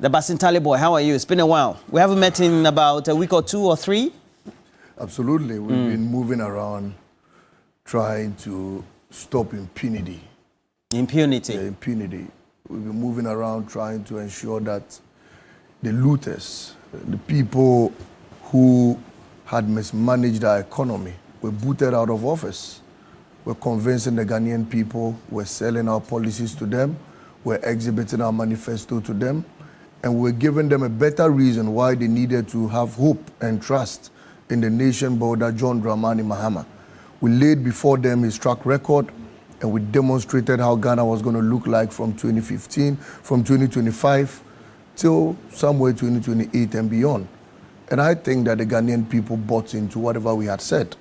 The Basintale boy, how are you? It's been a while. We haven't met in about a week or 2 or 3. Absolutely. We've been moving around trying to stop impunity. Impunity. Yeah, impunity. We've been moving around trying to ensure that the looters, the people who had mismanaged our economy, were booted out of office. We're convincing the Ghanaian people, we're selling our policies to them, we're exhibiting our manifesto to them, and we're giving them a better reason why they needed to have hope and trust in the nation builder John Dramani Mahama. We laid before them his track record, and we demonstrated how Ghana was going to look like from 2015, from 2025 till somewhere 2028 and beyond. And I think that the Ghanaian people bought into whatever we had said,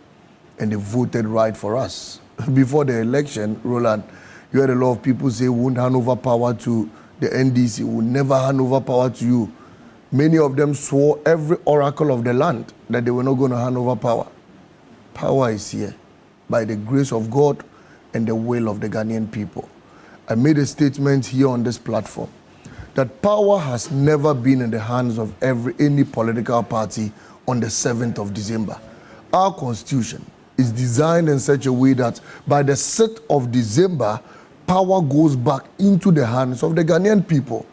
and they voted right for us. Before the election, Roland, you had a lot of people say we won't hand over power to the NDC, we'll never hand over power to you. Many of them swore every oracle of the land that they were not going to hand over power. Power is here by the grace of God and the will of the Ghanaian people. I made a statement here on this platform that power has never been in the hands of any political party on the 7th of December. Our constitution is designed in such a way that by the 6th of December, power goes back into the hands of the Ghanaian people.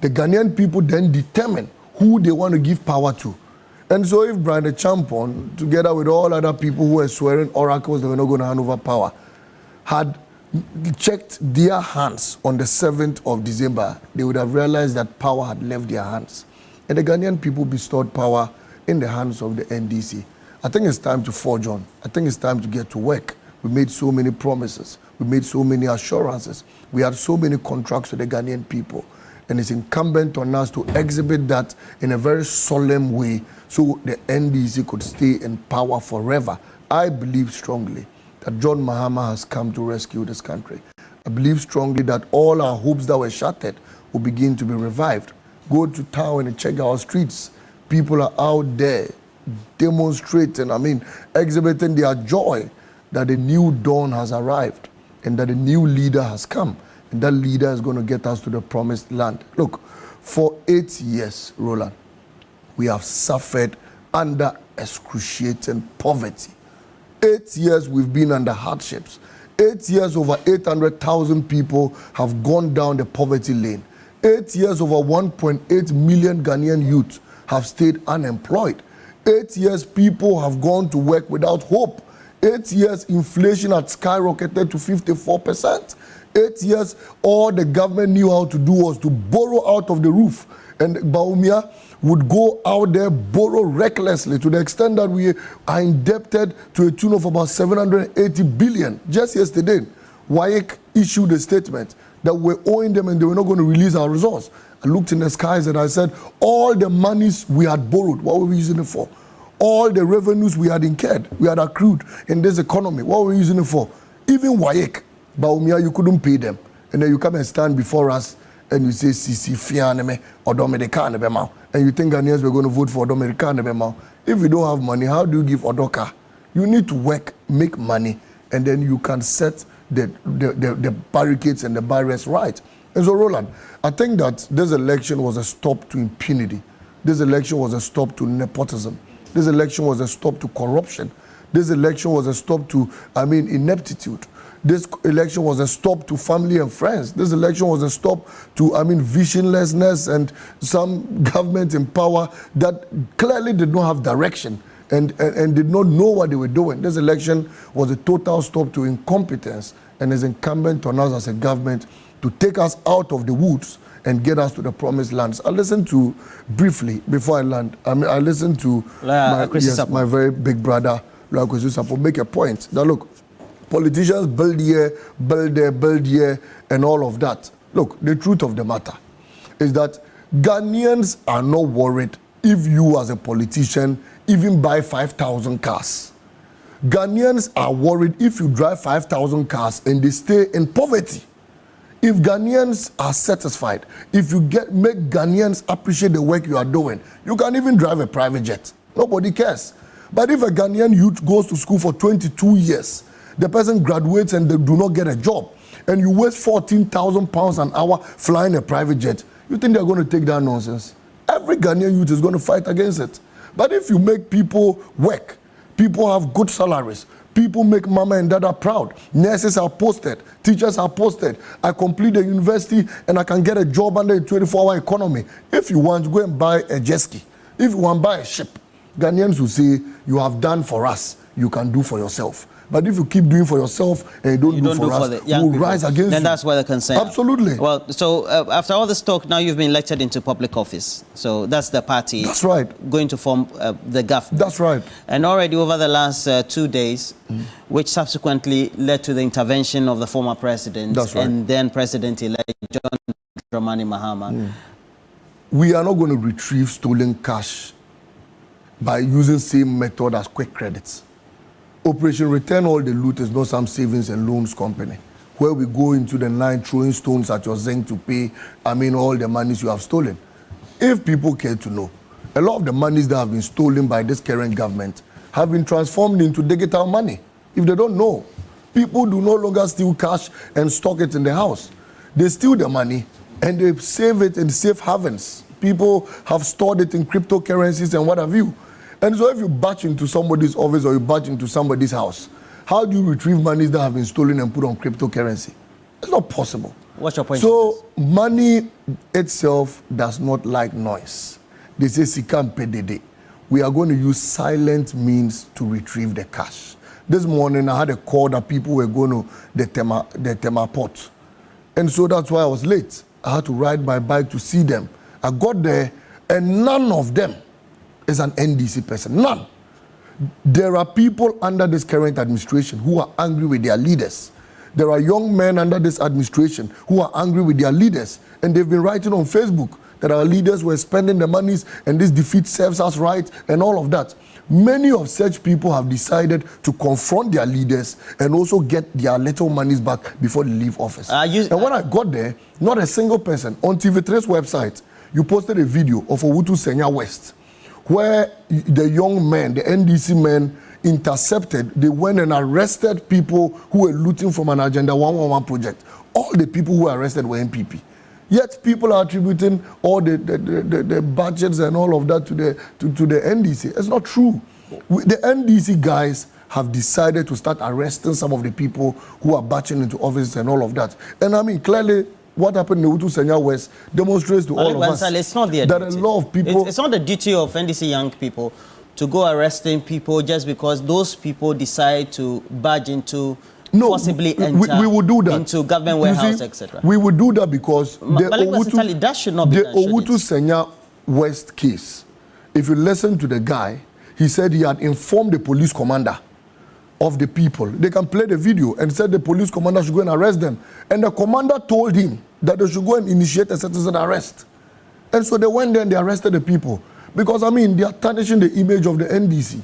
The Ghanaian people then determine who they want to give power to. And so if Brian Champon, together with all other people who were swearing oracles they were not going to hand over power, had checked their hands on the 7th of December, they would have realized that power had left their hands. And the Ghanaian people bestowed power in the hands of the NDC. I think it's time to forge on. I think it's time to get to work. We made so many promises. We made so many assurances. We had so many contracts with the Ghanaian people. And it's incumbent on us to exhibit that in a very solemn way so the NDC could stay in power forever. I believe strongly that John Mahama has come to rescue this country. I believe strongly that all our hopes that were shattered will begin to be revived. Go to town and check our streets. People are out there demonstrating, exhibiting their joy that a new dawn has arrived and that a new leader has come. And that leader is going to get us to the promised land. Look, for 8 years, Roland, we have suffered under excruciating poverty. 8 years we've been under hardships. 8 years, over 800,000 people have gone down the poverty lane. 8 years, over 1.8 million Ghanaian youth have stayed unemployed. 8 years, people have gone to work without hope. 8 years, inflation had skyrocketed to 54%. 8 years, all the government knew how to do was to borrow out of the roof. And Baumia would go out there, borrow recklessly to the extent that we are indebted to a tune of about 780 billion. Just yesterday, WAEC issued a statement that we're owing them and they were not going to release our resource. I looked in the skies and I said, all the monies we had borrowed, what were we using it for? All the revenues we had incurred, we had accrued in this economy, what were we using it for? Even WAEC, Baumia, you couldn't pay them. And then you come and stand before us and you say, Sisi, Fianeme, or Dominicane Bemau. And you think Ghanaians were going to vote for Dominicane Bemau. If you don't have money, how do you give Odoka? You need to work, make money, and then you can set the barricades and the barriers right. And so, Roland, I think that this election was a stop to impunity. This election was a stop to nepotism. This election was a stop to corruption. This election was a stop to, ineptitude. This election was a stop to family and friends. This election was a stop to, visionlessness and some government in power that clearly did not have direction and did not know what they were doing. This election was a total stop to incompetence, and is incumbent on us as a government to take us out of the woods and get us to the promised lands. I listened to, briefly, before I land, I listened to my very big brother, Kwesi Sapo, make a point that, look, politicians build here, build there, build here, and all of that. Look, the truth of the matter is that Ghanaians are not worried if you as a politician even buy 5,000 cars. Ghanaians are worried if you drive 5,000 cars and they stay in poverty. If Ghanaians are satisfied, if you make Ghanaians appreciate the work you are doing, you can even drive a private jet. Nobody cares. But if a Ghanaian youth goes to school for 22 years, the person graduates and they do not get a job, and you waste £14,000 an hour flying a private jet, You think they're going to take that nonsense? Every Ghanaian youth is going to fight against it. But if you make people work, people have good salaries, people make mama and dada proud, nurses are posted, teachers are posted, I complete the university and I can get a job under a 24-hour economy. If you want, go and buy a jet ski. If you want to buy a ship, Ghanaians will say, you have done for us, you can do for yourself. But if you keep doing for yourself and you don't do for us, we'll rise against you. Then that's where the concern. Absolutely. Well, so after all this talk, now you've been elected into public office. So that's the party. That's right. Going to form the government. That's right. And already over the last 2 days, which subsequently led to the intervention of the former president. That's right. And then President-elect John Dramani Mahama. We are not going to retrieve stolen cash by using same method as quick credits. Operation Return All the Loot is not some savings and loans company where we go into the night throwing stones at your zinc to pay, all the monies you have stolen. If people care to know, a lot of the monies that have been stolen by this current government have been transformed into digital money. If they don't know, people do no longer steal cash and stock it in the house. They steal the money and they save it in safe havens. People have stored it in cryptocurrencies and what have you. And so if you batch into somebody's office or you batch into somebody's house, how do you retrieve monies that have been stolen and put on cryptocurrency? It's not possible. What's your point? So money itself does not like noise. They say sikam pedede. We are going to use silent means to retrieve the cash. This morning I had a call that people were going to the Tema port. And so that's why I was late. I had to ride my bike to see them. I got there and none of them is an NDC person. None. There are people under this current administration who are angry with their leaders. There are young men under this administration who are angry with their leaders. And they've been writing on Facebook that our leaders were spending the monies and this defeat serves us right and all of that. Many of such people have decided to confront their leaders and also get their little monies back before they leave office. And when I got there, not a single person. On TV3's website, you posted a video of Owutu Senya West, where the young men, the NDC men, intercepted, they went and arrested people who were looting from an Agenda 111 project. All the people who were arrested were MPP. Yet people are attributing all the budgets and all of that to the NDC. It's not true. The NDC guys have decided to start arresting some of the people who are batching into offices and all of that. And clearly, what happened in Owutu Senya West demonstrates to all of us it's not that a lot of people... It's not the duty of NDC young people to go arresting people just because those people decide to barge into, possibly enter we would do that. Into government warehouse, etc. We would do that because Malik Basintale, that should not be done, Owutu Senya West case, if you listen to the guy, he said he had informed the police commander of the people. They can play the video and said the police commander should go and arrest them. And the commander told him that they should go and initiate a citizen arrest. And so they went there and they arrested the people. Because, they are tarnishing the image of the NDC.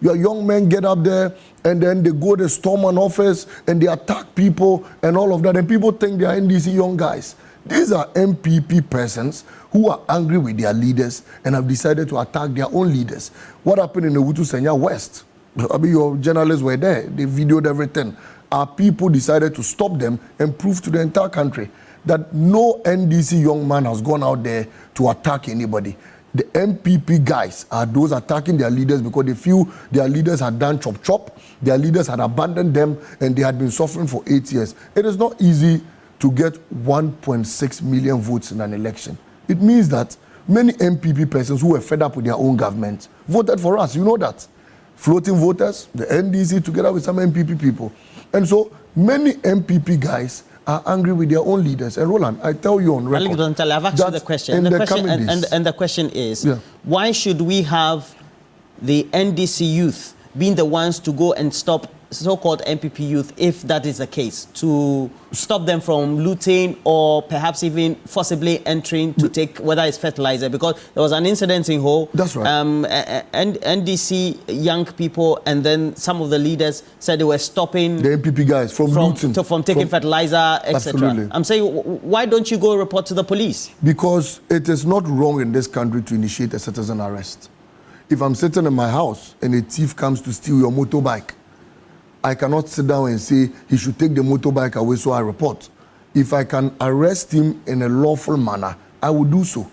Your young men get up there and then they go to storm an office and they attack people and all of that. And people think they are NDC young guys. These are MPP persons who are angry with their leaders and have decided to attack their own leaders. What happened in the Owutu Senya West? Your journalists were there. They videoed everything. Our people decided to stop them and prove to the entire country that no NDC young man has gone out there to attack anybody. The MPP guys are those attacking their leaders because they feel their leaders had done chop, their leaders had abandoned them, and they had been suffering for 8 years. It is not easy to get 1.6 million votes in an election. It means that many MPP persons who were fed up with their own government voted for us. You know that. Floating voters, the NDC together with some MPP people. And so many MPP guys are angry with their own leaders. And Roland, I tell you on record, I've asked you the question. And the question is, why should we have the NDC youth being the ones to go and stop so-called MPP youth, if that is the case, to stop them from looting or perhaps even forcibly entering to take, whether it's fertilizer? Because there was an incident in Ho. That's right. NDC young people and then some of the leaders said they were stopping the MPP guys from looting. From taking fertilizer, etc. I'm saying, why don't you go report to the police? Because it is not wrong in this country to initiate a citizen arrest. If I'm sitting in my house and a thief comes to steal your motorbike, I cannot sit down and say he should take the motorbike away, so I report. If I can arrest him in a lawful manner, I will do so.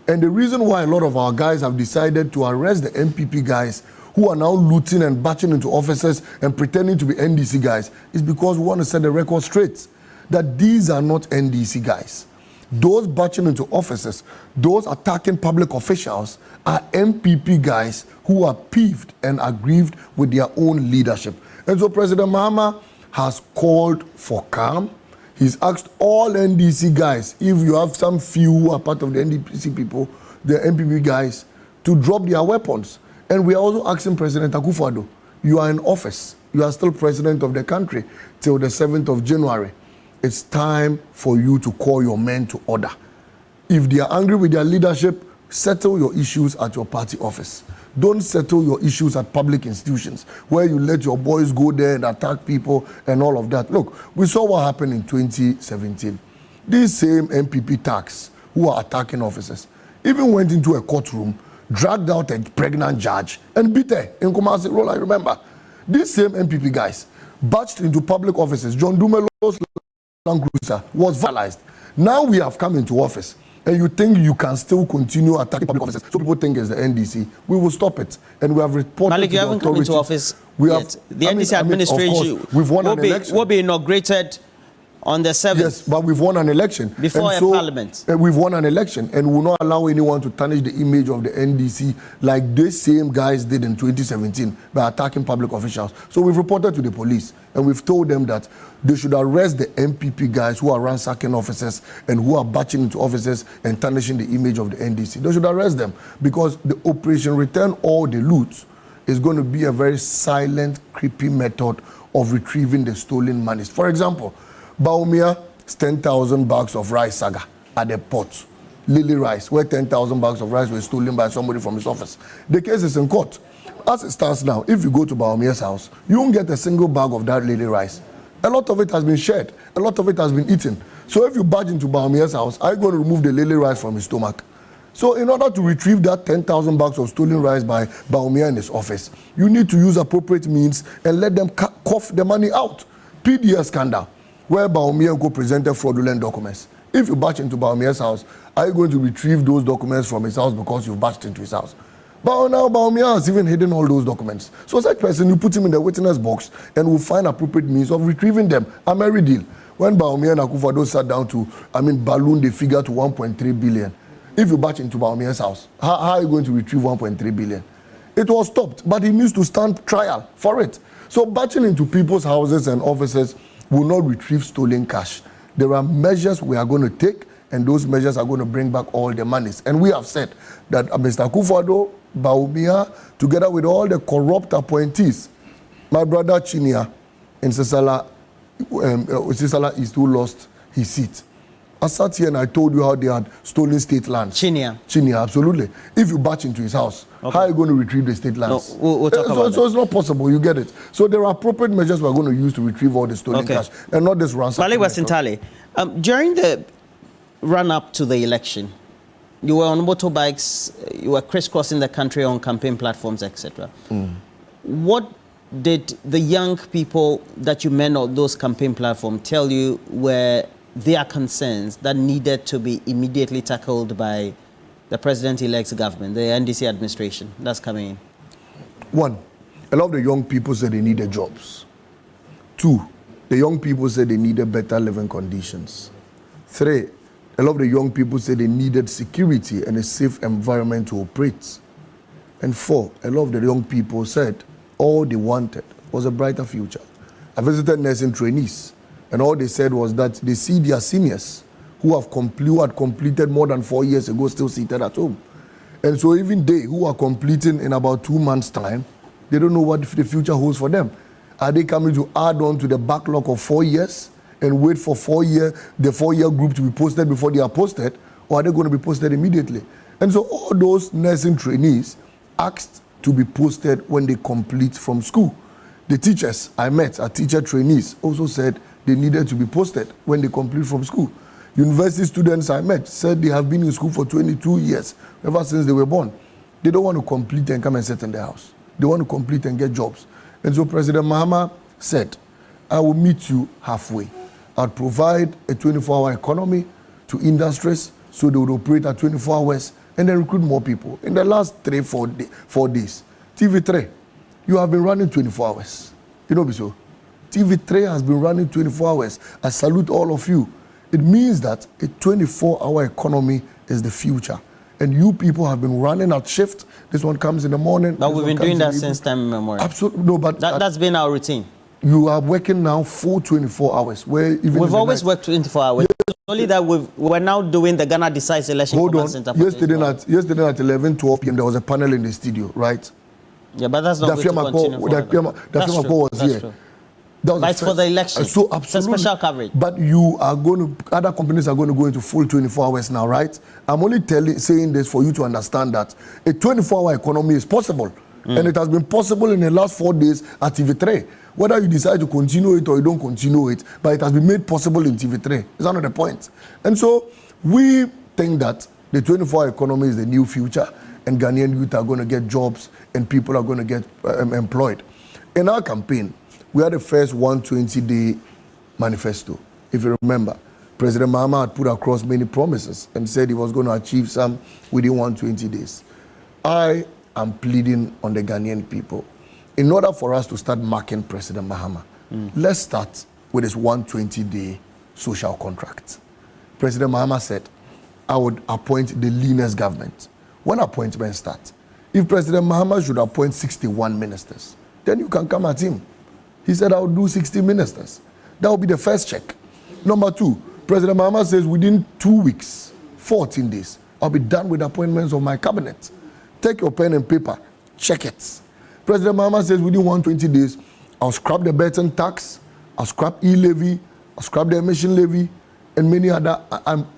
And the reason why a lot of our guys have decided to arrest the MPP guys who are now looting and batching into offices and pretending to be NDC guys is because we want to set the record straight that these are not NDC guys. Those batching into offices, those attacking public officials are MPP guys who are peeved and aggrieved with their own leadership. And so President Mahama has called for calm. He's asked all NDC guys, if you have some few who are part of the NDC people, the MPP guys, to drop their weapons. And we are also asking President Akufo-Addo, you are in office. You are still president of the country till the 7th of January. It's time for you to call your men to order. If they are angry with their leadership, settle your issues at your party office. Don't settle your issues at public institutions where you let your boys go there and attack people and all of that. Look, we saw what happened in 2017. These same MPP tax who are attacking officers even went into a courtroom, dragged out a pregnant judge and beat her in Kumasi Road, I remember. These same MPP guys batched into public offices. John Dumelo's Land Cruiser was vandalized. Now we have come into office. And you think you can still continue attacking public offices, so people think it's the NDC. We will stop it, and we have reported Malik, to you the haven't come into office yet. The NDC administration we've won an election. Will be inaugurated on the 7th. Yes, but we've won an election. Before a parliament. We've won an election, and we will not allow anyone to tarnish the image of the NDC like these same guys did in 2017 by attacking public officials. So we've reported to the police, and we've told them that they should arrest the MPP guys who are ransacking offices and who are batching into offices and tarnishing the image of the NDC. They should arrest them because the Operation Return All the Loot is going to be a very silent, creepy method of retrieving the stolen monies. For example, Baumia's 10,000 bags of rice saga at the port, Lily Rice, where 10,000 bags of rice were stolen by somebody from his office. The case is in court. As it stands now, if you go to Baumia's house, you won't get a single bag of that Lily Rice. A lot of it has been shared. A lot of it has been eaten. So if you barge into Baumia's house, are you going to remove the Lily Rice from his stomach? So in order to retrieve that 10,000 bags of stolen rice by Baumia in his office, you need to use appropriate means and let them cough the money out. PDS scandal, where Baumia presented fraudulent documents. If you barge into Baumia's house, are you going to retrieve those documents from his house because you've barged into his house? But now Baumia has even hidden all those documents. So such person, you put him in the witness box and we'll find appropriate means of retrieving them. A merry deal. When Baumia and Akufo-Addo sat down to, balloon the figure to 1.3 billion. If you batch into Baumia's house, how are you going to retrieve 1.3 billion? It was stopped, but he needs to stand trial for it. So batching into people's houses and offices will not retrieve stolen cash. There are measures we are going to take, and those measures are going to bring back all the monies. And we have said that Mr. Akufo-Addo, Baumia, together with all the corrupt appointees, my brother Chinia in Sisala East, who lost his seat. I sat here and I told you how they had stolen state lands. Chinia, absolutely. If you batch into his house, okay, how are you going to retrieve the state lands? No, we'll talk about so it's not possible, you get it. So there are appropriate measures we're going to use to retrieve all the stolen cash and not this ransom. Malik Basintale, during the run-up to the election, you were on motorbikes, you were crisscrossing the country on campaign platforms, etc. What did the young people that you met on those campaign platforms tell you were their concerns that needed to be immediately tackled by the president-elect's government, the NDC administration that's coming in? One, a lot of the young people said they needed jobs. Two, the young people said they needed better living conditions. Three, a lot of the young people said they needed security and a safe environment to operate. And four, a lot of the young people said all they wanted was a brighter future. I visited nursing trainees, and all they said was that they see their seniors who had completed more than 4 years ago still seated at home. And so even they who are completing in about 2 months' time, they don't know what the future holds for them. Are they coming to add on to the backlog of 4 years and wait for the 4-year group to be posted before they are posted, or are they going to be posted immediately? And so all those nursing trainees asked to be posted when they complete from school. The teachers I met, our teacher trainees, also said they needed to be posted when they complete from school. University students I met said they have been in school for 22 years, ever since they were born. They don't want to complete and come and sit in their house. They want to complete and get jobs. And so President Mahama said, I will meet you halfway. I'll provide a 24-hour economy to industries, So they would operate at 24 hours and then recruit more people. In the last 4 days, TV3, you have been running 24 hours. You know, so TV3 has been running 24 hours. I salute all of you. It means that a 24-hour economy is the future. And you people have been running at shift. This one comes in the morning. But we've been doing that since time immemorial. Absolutely. No, but that's been our routine. You are working now full 24 hours. Where even we've always worked 24 hours. Yes. Only that we're now doing the Ghana Decides election. Hold on. Yesterday at 11, 12 p.m. there was a panel in the studio, right? Yeah, but that's not going to continue forever. That's true. Was here. True. But it's for the election. So absolutely. It's a special coverage. But you are going to, other companies are going to go into full 24 hours now, right? I'm only saying this for you to understand that a 24-hour economy is possible. And it has been possible in the last 4 days at TV3. Whether you decide to continue it or you don't continue it, but it has been made possible in TV3. Is that not the point? And so we think that the 24-hour economy is the new future, and Ghanaian youth are going to get jobs and people are going to get employed. In our campaign, we had the first 120-day manifesto. If you remember, President Mahama had put across many promises and said he was going to achieve some within 120 days. I am pleading on the Ghanaian people. In order for us to start marking President Mahama, let's start with his 120-day social contract. President Mahama said, I would appoint the leanest government. When appointments start, if President Mahama should appoint 61 ministers, then you can come at him. He said, I will do 60 ministers. That will be the first check. Number 2, President Mahama says within 2 weeks, 14 days, I'll be done with appointments of my cabinet. Take your pen and paper, check it. President Mahama says within 120 days, I'll scrap the Burton tax, I'll scrap e-levy, I'll scrap the emission levy, and many other,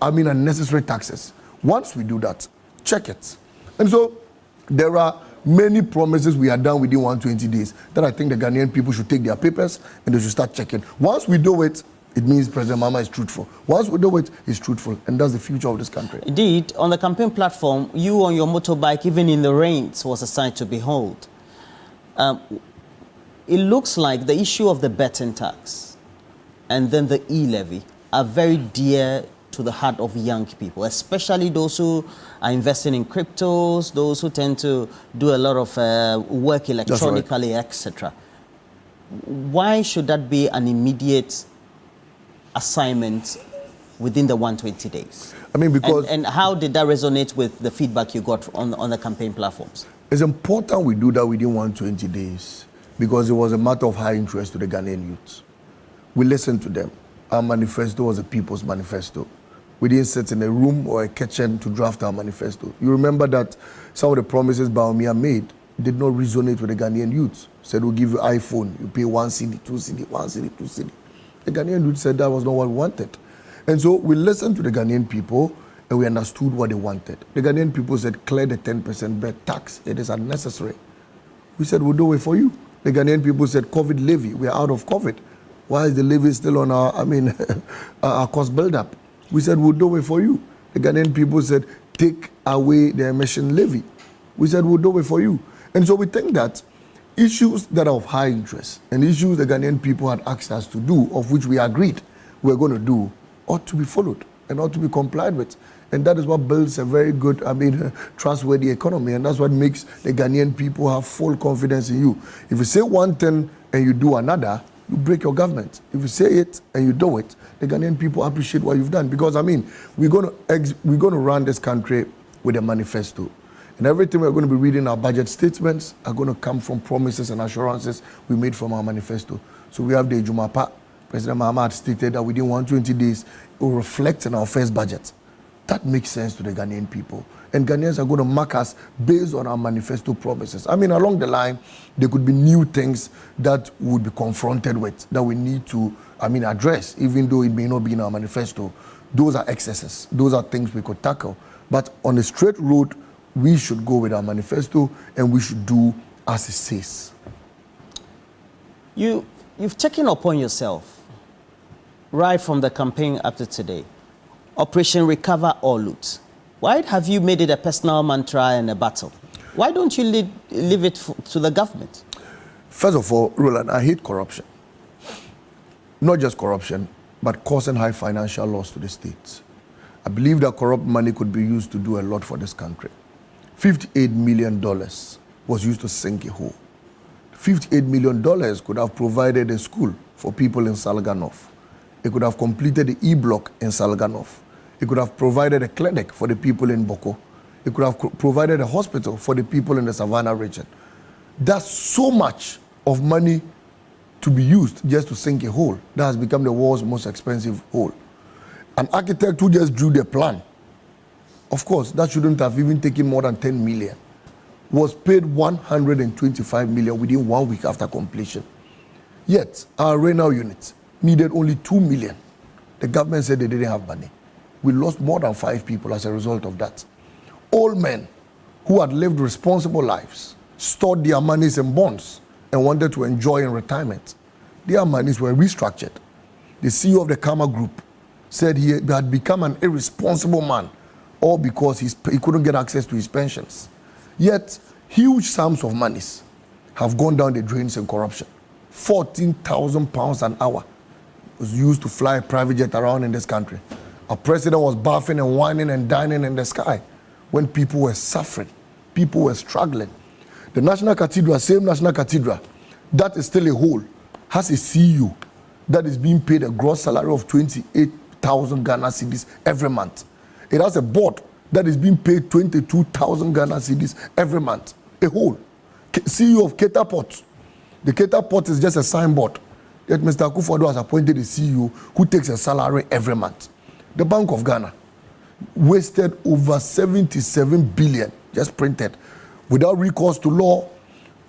unnecessary taxes. Once we do that, check it. And so there are many promises we are done within 120 days that I think the Ghanaian people should take their papers and they should start checking. Once we do it, it means President Mahama is truthful. Once we do it, he's truthful. And that's the future of this country. Indeed, on the campaign platform, you on your motorbike, even in the rains, was a sight to behold. It looks like the issue of the Burton tax and then the e-levy are very dear to the heart of young people, especially those who are investing in cryptos, those who tend to do a lot of work electronically, etc. Why should that be an immediate assignment within the 120 days? I mean, because... And how did that resonate with the feedback you got on the campaign platforms? It's important we do that within 120 days because it was a matter of high interest to the Ghanaian youth. We listened to them. Our manifesto was a people's manifesto. We didn't sit in a room or a kitchen to draft our manifesto. You remember that some of the promises Baumia made did not resonate with the Ghanaian youth. Said, we'll give you iPhone, you pay 1 cedi, 2 cedi, 1 cedi, 2 cedi. The Ghanaian youth said that was not what we wanted. And so we listened to the Ghanaian people and we understood what they wanted. The Ghanaian people said, clear the 10% bed tax. It is unnecessary. We said, we'll do it for you. The Ghanaian people said, COVID levy. We are out of COVID. Why is the levy still on our cost build-up? We said, we'll do it for you. The Ghanaian people said, take away the emission levy. We said, we'll do it for you. And so we think that issues that are of high interest and issues the Ghanaian people had asked us to do, of which we agreed we're going to do, ought to be followed and ought to be complied with. And that is what builds a very good, trustworthy economy. And that's what makes the Ghanaian people have full confidence in you. If you say one thing and you do another, you break your government. If you say it and you do it, the Ghanaian people appreciate what you've done. Because, we're going to run this country with a manifesto. And everything we're going to be reading, our budget statements, are going to come from promises and assurances we made from our manifesto. So we have the Jumapa. President Mahama had stated that within 120 days, it will reflect in our first budget. That makes sense to the Ghanaian people. And Ghanaians are going to mark us based on our manifesto promises. Along the line, there could be new things that we'll be confronted with that we need to, address, even though it may not be in our manifesto. Those are excesses. Those are things we could tackle. But on the straight road, we should go with our manifesto and we should do as it says. You've taken upon yourself, right from the campaign up to today, Operation Recover or Loot. Why have you made it a personal mantra and a battle? Why don't you leave it to the government? First of all, Roland, I hate corruption. Not just corruption, but causing high financial loss to the states. I believe that corrupt money could be used to do a lot for this country. $58 million was used to sink a hole. $58 million could have provided a school for people in Salganov. It could have completed the E-block in Salganov. It could have provided a clinic for the people in Boko. It could have provided a hospital for the people in the Savannah region. That's so much of money to be used just to sink a hole that has become the world's most expensive hole. An architect who just drew the plan, of course, that shouldn't have even taken more than 10 million, was paid 125 million within 1 week after completion. Yet, our renal unit needed only 2 million. The government said they didn't have money. We lost more than 5 people as a result of that. Old men who had lived responsible lives, stored their monies in bonds, and wanted to enjoy in retirement. Their monies were restructured. The CEO of the Karma Group said he had become an irresponsible man, all because he couldn't get access to his pensions. Yet, huge sums of monies have gone down the drains in corruption. 14,000 pounds an hour was used to fly a private jet around in this country. Our president was bathing and whining and dining in the sky when people were suffering, people were struggling. The National Cathedral, same National Cathedral, that is still a hole, has a CEO that is being paid a gross salary of 28,000 Ghana cedis every month. It has a board that is being paid 22,000 Ghana cedis every month. A hole. CEO of Keta Port. The Keta Port is just a signboard that Mr. Akufo-Addo has appointed a CEO who takes a salary every month. The Bank of Ghana wasted over 77 billion, just printed, without recourse to law,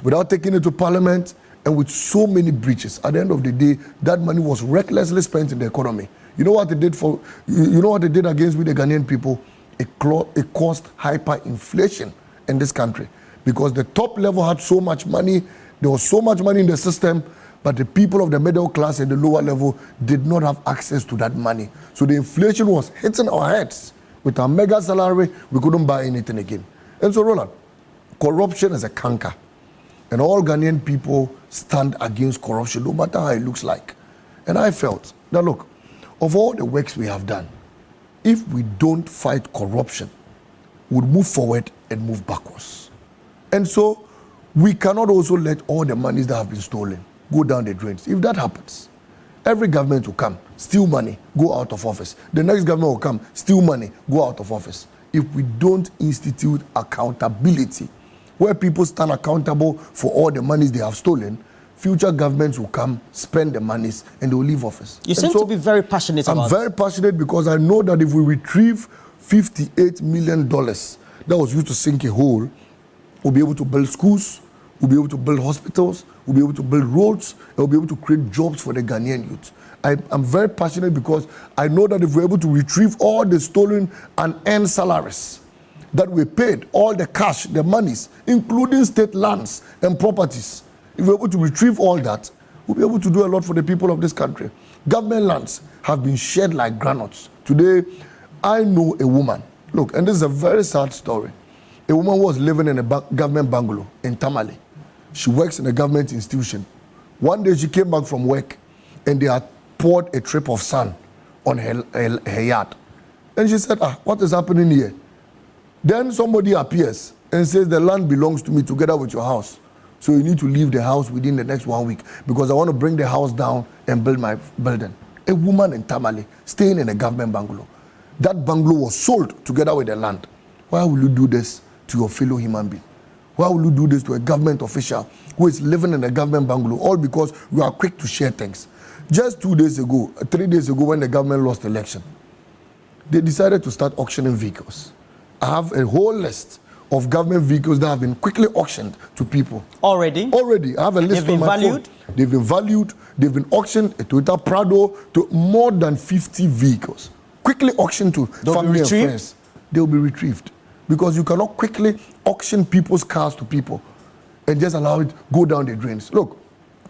without taking it to parliament, and with so many breaches. At the end of the day, that money was recklessly spent in the economy. You know what it did for? You know what it did against with the Ghanaian people? It caused hyperinflation in this country because the top level had so much money. There was so much money in the system, but the people of the middle class and the lower level did not have access to that money. So the inflation was hitting our heads. With our mega salary, we couldn't buy anything again. And so, Roland, corruption is a canker. And all Ghanaian people stand against corruption, no matter how it looks like. And I felt that, look, of all the works we have done, if we don't fight corruption, we'll move forward and move backwards. And so, we cannot also let all the monies that have been stolen go down the drains. If that happens, every government will come, steal money, go out of office. The next government will come, steal money, go out of office. If we don't institute accountability, where people stand accountable for all the monies they have stolen, future governments will come, spend the monies, and they will leave office. You seem to be very passionate about it. I'm very passionate because I know that if we retrieve $58 million that was used to sink a hole, we'll be able to build schools, we'll be able to build hospitals, we'll be able to build roads, and we'll be able to create jobs for the Ghanaian youth. I'm very passionate because I know that if we're able to retrieve all the stolen and earned salaries that we paid, all the cash, the monies, including state lands and properties, if we're able to retrieve all that, we'll be able to do a lot for the people of this country. Government lands have been shared like granules. Today, I know a woman, look, and this is a very sad story. A woman was living in a government bungalow in Tamale. She works in a government institution. One day she came back from work and they had poured a trip of sand on her yard. And she said, what is happening here? Then somebody appears and says, the land belongs to me together with your house. So you need to leave the house within the next 1 week because I want to bring the house down and build my building. A woman in Tamale staying in a government bungalow. That bungalow was sold together with the land. Why will you do this to your fellow human being? Why will you do this to a government official who is living in a government bungalow? All because we are quick to share things. Just 3 days ago, when the government lost the election, they decided to start auctioning vehicles. I have a whole list of government vehicles that have been quickly auctioned to people. Already? Already. I have a list on my phone. They've been valued. They've been auctioned, a Toyota Prado, to more than 50 vehicles. Quickly auctioned to family and friends. They'll be retrieved. Because you cannot quickly auction people's cars to people and just allow it go down the drains. Look,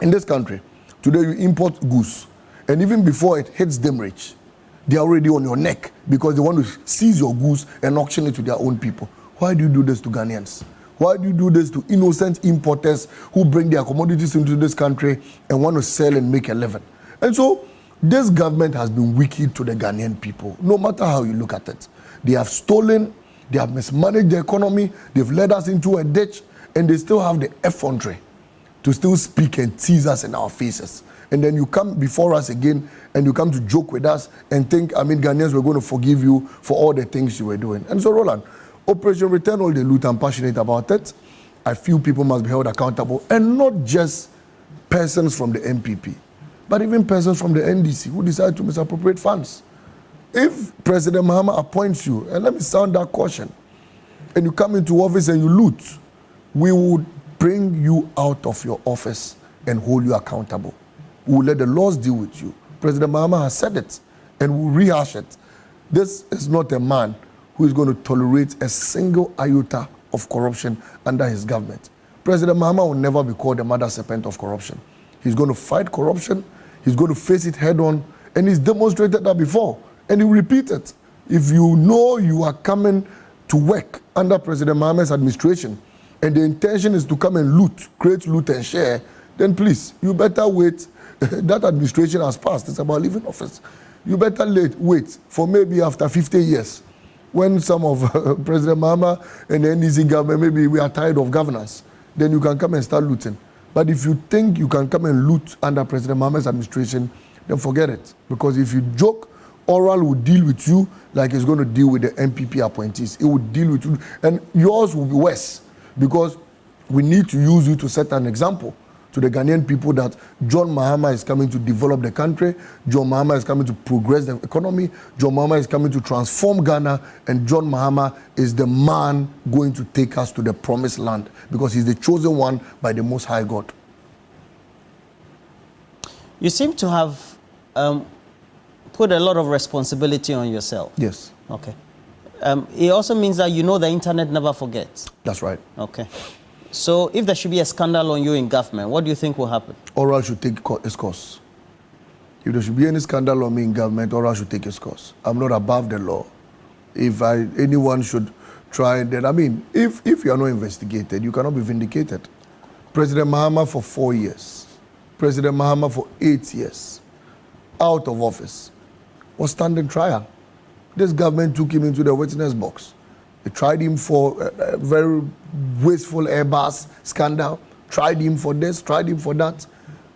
in this country, today you import goods, and even before it hits them rich, they're already on your neck because they want to seize your goods and auction it to their own people. Why do you do this to Ghanaians? Why do you do this to innocent importers who bring their commodities into this country and want to sell and make a living? And so This government has been wicked to the Ghanaian people, no matter how you look at it. They have stolen, they have mismanaged the economy, they've led us into a ditch, and they still have the effrontery to still speak and tease us in our faces. And then you come before us again, and you come to joke with us and think, Ghanaians, we're going to forgive you for all the things you were doing. And so, Roland, Operation Return All the Loot, I'm passionate about it. I feel people must be held accountable, and not just persons from the MPP, but even persons from the NDC who decide to misappropriate funds. If President Mahama appoints you, and let me sound that caution, and you come into office and you loot, we would bring you out of your office and hold you accountable. We will let the laws deal with you. President Mahama has said it, and we'll rehash it. This is not a man who is going to tolerate a single iota of corruption under his government. President Mahama will never be called the mother serpent of corruption. He's going to fight corruption, he's going to face it head on, and he's demonstrated that before, and he'll repeat it. If you know you are coming to work under President Mahama's administration, and the intention is to come and loot, create loot and share, then please, you better wait. That administration has passed. It's about leaving office. You better wait for maybe after 50 years, when some of President Mahama and the NDC government, maybe we are tired of governance, then you can come and start looting. But if you think you can come and loot under President Mahama's administration, then forget it. Because if you joke, Oral will deal with you like it's going to deal with the MPP appointees. It will deal with you. And yours will be worse, because we need to use you to set an example to the Ghanaian people that John Mahama is coming to develop the country, John Mahama is coming to progress the economy, John Mahama is coming to transform Ghana, and John Mahama is the man going to take us to the promised land, because he's the chosen one by the Most High God. You seem to have put a lot of responsibility on yourself. Yes. Okay. It also means that you know the internet never forgets. That's right. Okay. So if there should be a scandal on you in government, what do you think will happen? Oral should take its course. If there should be any scandal on me in government, Oral should take its course. I'm not above the law. If anyone should try, then if you are not investigated, you cannot be vindicated. President Mahama for 4 years, President Mahama for 8 years, out of office, was standing trial. This government took him into the witness box. They tried him for a very wasteful Airbus scandal, tried him for this, tried him for that.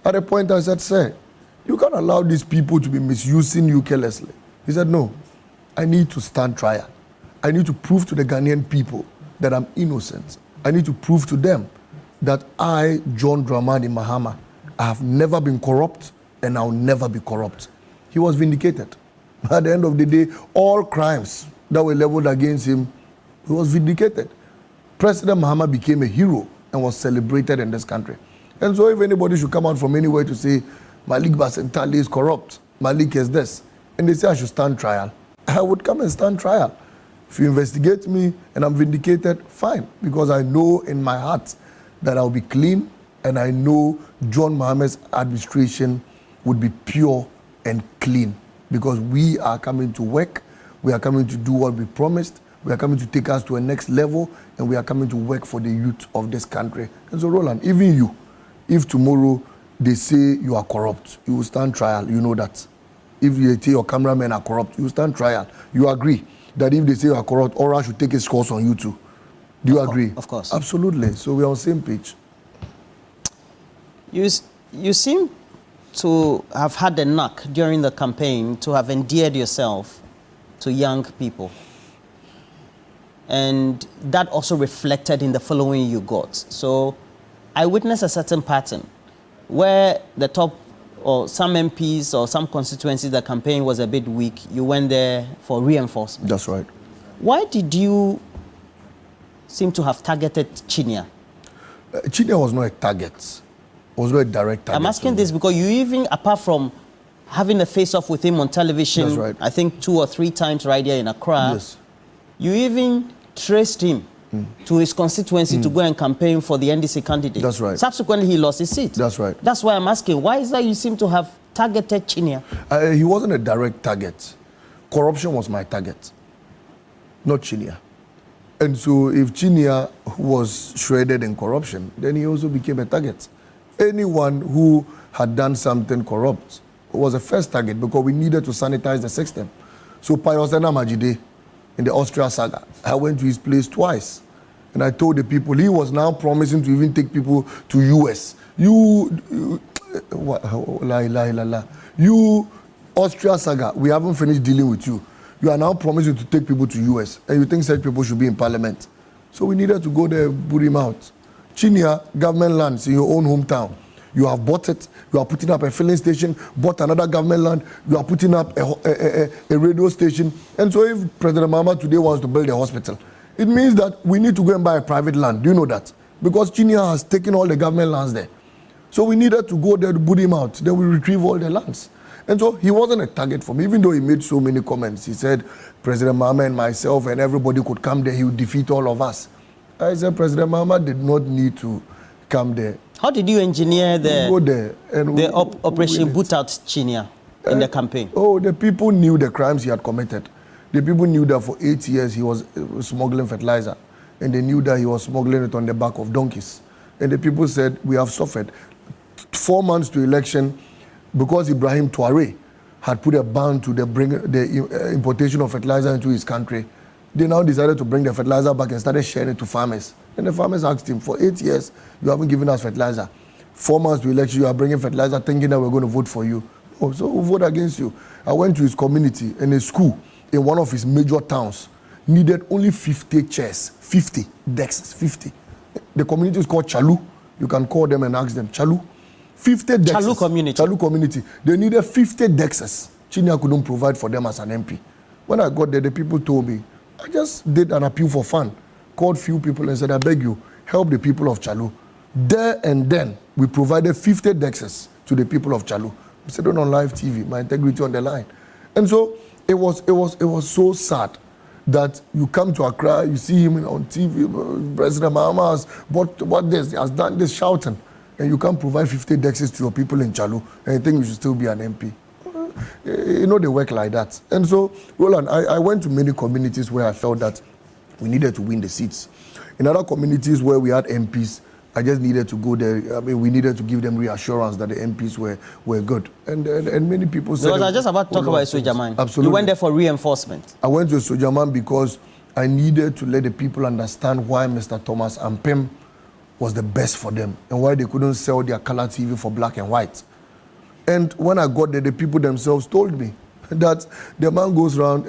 At a point I said, sir, you can't allow these people to be misusing you carelessly. He said, no, I need to stand trial. I need to prove to the Ghanaian people that I'm innocent. I need to prove to them that I, John Dramani Mahama, I have never been corrupt and I'll never be corrupt. He was vindicated. At the end of the day, all crimes that were leveled against him, he was vindicated. President Mahama became a hero and was celebrated in this country. And so if anybody should come out from anywhere to say, Malik Basintale is corrupt, Malik is this, and they say I should stand trial, I would come and stand trial. If you investigate me and I'm vindicated, fine, because I know in my heart that I'll be clean, and I know John Mahama's administration would be pure and clean, because we are coming to work, we are coming to do what we promised, we are coming to take us to a next level, and we are coming to work for the youth of this country. And so, Roland, even you, if tomorrow they say you are corrupt, you will stand trial, you know that. If they say your cameramen are corrupt, you will stand trial. You agree that if they say you are corrupt, Oral should take his course on you too. Do you agree? Of course. Absolutely. So we are on the same page. You seem to have had the knack during the campaign to have endeared yourself to young people. And that also reflected in the following you got. So I witnessed a certain pattern where the top or some MPs or some constituencies, the campaign was a bit weak. You went there for reinforcement. That's right. Why did you seem to have targeted Chinia? Chinia was not a target. It was not a direct target. I'm asking this because you even, apart from having a face-off with him on television, that's right, I think 2 or 3 times right here in Accra, yes, you even traced him to his constituency to go and campaign for the NDC candidate. That's right. Subsequently, he lost his seat. That's right. That's why I'm asking, why is that you seem to have targeted Chinia? He wasn't a direct target. Corruption was my target, not Chinia. And so if Chinia was shredded in corruption, then he also became a target. Anyone who had done something corrupt was the first target because we needed to sanitize the system. So Pius Majide, in the Austria saga, I went to his place twice. And I told the people, he was now promising to even take people to US. You, Austria saga, we haven't finished dealing with you. You are now promising to take people to US. And you think such people should be in parliament. So we needed to go there, boot him out. Chinia, government lands in your own hometown. You have bought it, you are putting up a filling station, bought another government land, you are putting up a radio station. And so if President Mahama today wants to build a hospital, it means that we need to go and buy a private land. Do you know that? Because Chinia has taken all the government lands there. So we needed to go there to boot him out. Then we retrieve all the lands. And so he wasn't a target for me, even though he made so many comments. He said, President Mahama and myself and everybody could come there, he would defeat all of us. I said, President Mahama did not need to come there. How did you engineer the Operation Boot Out Chinia in the campaign? Oh, the people knew the crimes he had committed. The people knew that for 8 years he was smuggling fertilizer. And they knew that he was smuggling it on the back of donkeys. And the people said, we have suffered. 4 months to election, because Ibrahim Traoré had put a ban to the importation of fertilizer into his country, they now decided to bring the fertilizer back and started sharing it to farmers. And the farmers asked him, for 8 years, you haven't given us fertilizer. 4 months to election, you are bringing fertilizer thinking that we're going to vote for you. Oh, so we'll vote against you. I went to his community in a school in one of his major towns, needed only 50 chairs, 50 desks, 50. The community is called Chalu. You can call them and ask them, Chalu. 50 desks. Chalu community. They needed 50 desks. Chinia couldn't provide for them as an MP. When I got there, the people told me, I just did an appeal for fun, called few people and said, I beg you, help the people of Chalu. There and then, we provided 50 desks to the people of Chalu. We said it on live TV, my integrity on the line. And so, it was so sad that you come to Accra, you see him on TV, President Mahama has what this, he has done this, shouting, and you can't provide 50 desks to your people in Chalu, and you think you should still be an MP. You know, they work like that. And so, Roland, I went to many communities where I felt that we needed to win the seats. In other communities where we had MPs, I just needed to go there. I mean, we needed to give them reassurance that the MPs were good. And many people said... Because I was just about to talk about Sojaman. Absolutely. You went there for reinforcement. I went to Sojaman because I needed to let the people understand why Mr. Thomas Ampem was the best for them and why they couldn't sell their color TV for black and white. And when I got there, the people themselves told me that the man goes around,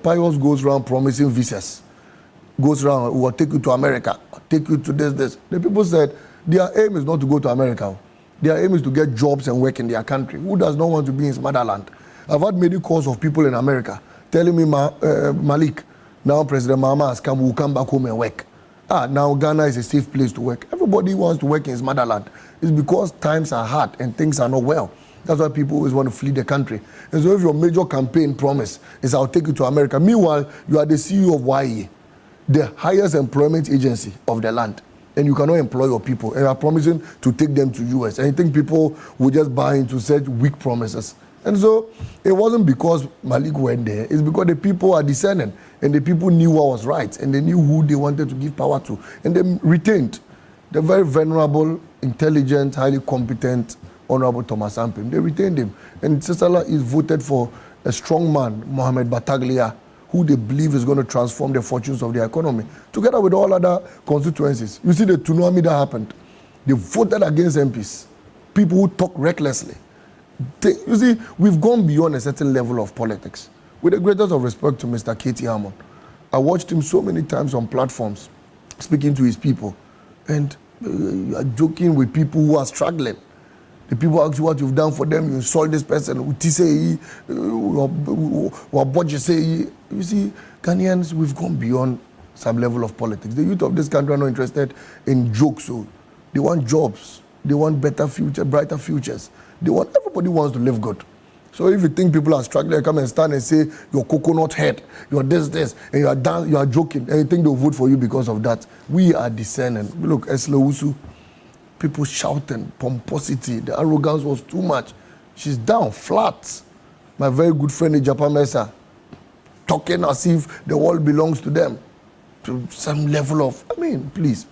Pius goes around promising visas. Goes around, will take you to America, take you to this. The people said their aim is not to go to America. Their aim is to get jobs and work in their country. Who does not want to be in his motherland? I've had many calls of people in America telling me, Malik, now President Mahama has come, we'll come back home and work. Now Ghana is a safe place to work. Everybody wants to work in his motherland. It's because times are hard and things are not well. That's why people always want to flee the country. And so if your major campaign promise is I'll take you to America, meanwhile, you are the CEO of YE, the highest employment agency of the land, and you cannot employ your people, and you are promising to take them to US, and you think people will just buy into such weak promises. And so it wasn't because Malik went there, it's because the people are discerning, and the people knew what was right, and they knew who they wanted to give power to, and they retained the very venerable, intelligent, highly competent, Honorable Thomas Ampem. They retained him, and Sisala is voted for a strong man, Mohamed Bataglia, who they believe is going to transform the fortunes of the economy, together with all other constituencies. You see the tsunami that happened. They voted against MPs, people who talk recklessly. You see, we've gone beyond a certain level of politics. With the greatest of respect to Mr. Katie Hammond, I watched him so many times on platforms, speaking to his people, and you are joking with people who are struggling. The people ask you what you've done for them, you insult this person, you see, you see, Ghanaians, we've gone beyond some level of politics. The youth of this country are not interested in jokes, so they want jobs, they want better future, brighter futures. Everybody wants to live good. So if you think people are struggling, come and stand and say, you're coconut head, you're this, and you are joking, and you think they'll vote for you because of that. We are discerning. Look, Eslewusu, people shouting, pomposity, the arrogance was too much. She's down, flat. My very good friend in Japan Mesa, talking as if the world belongs to them. To some level of, I mean, please.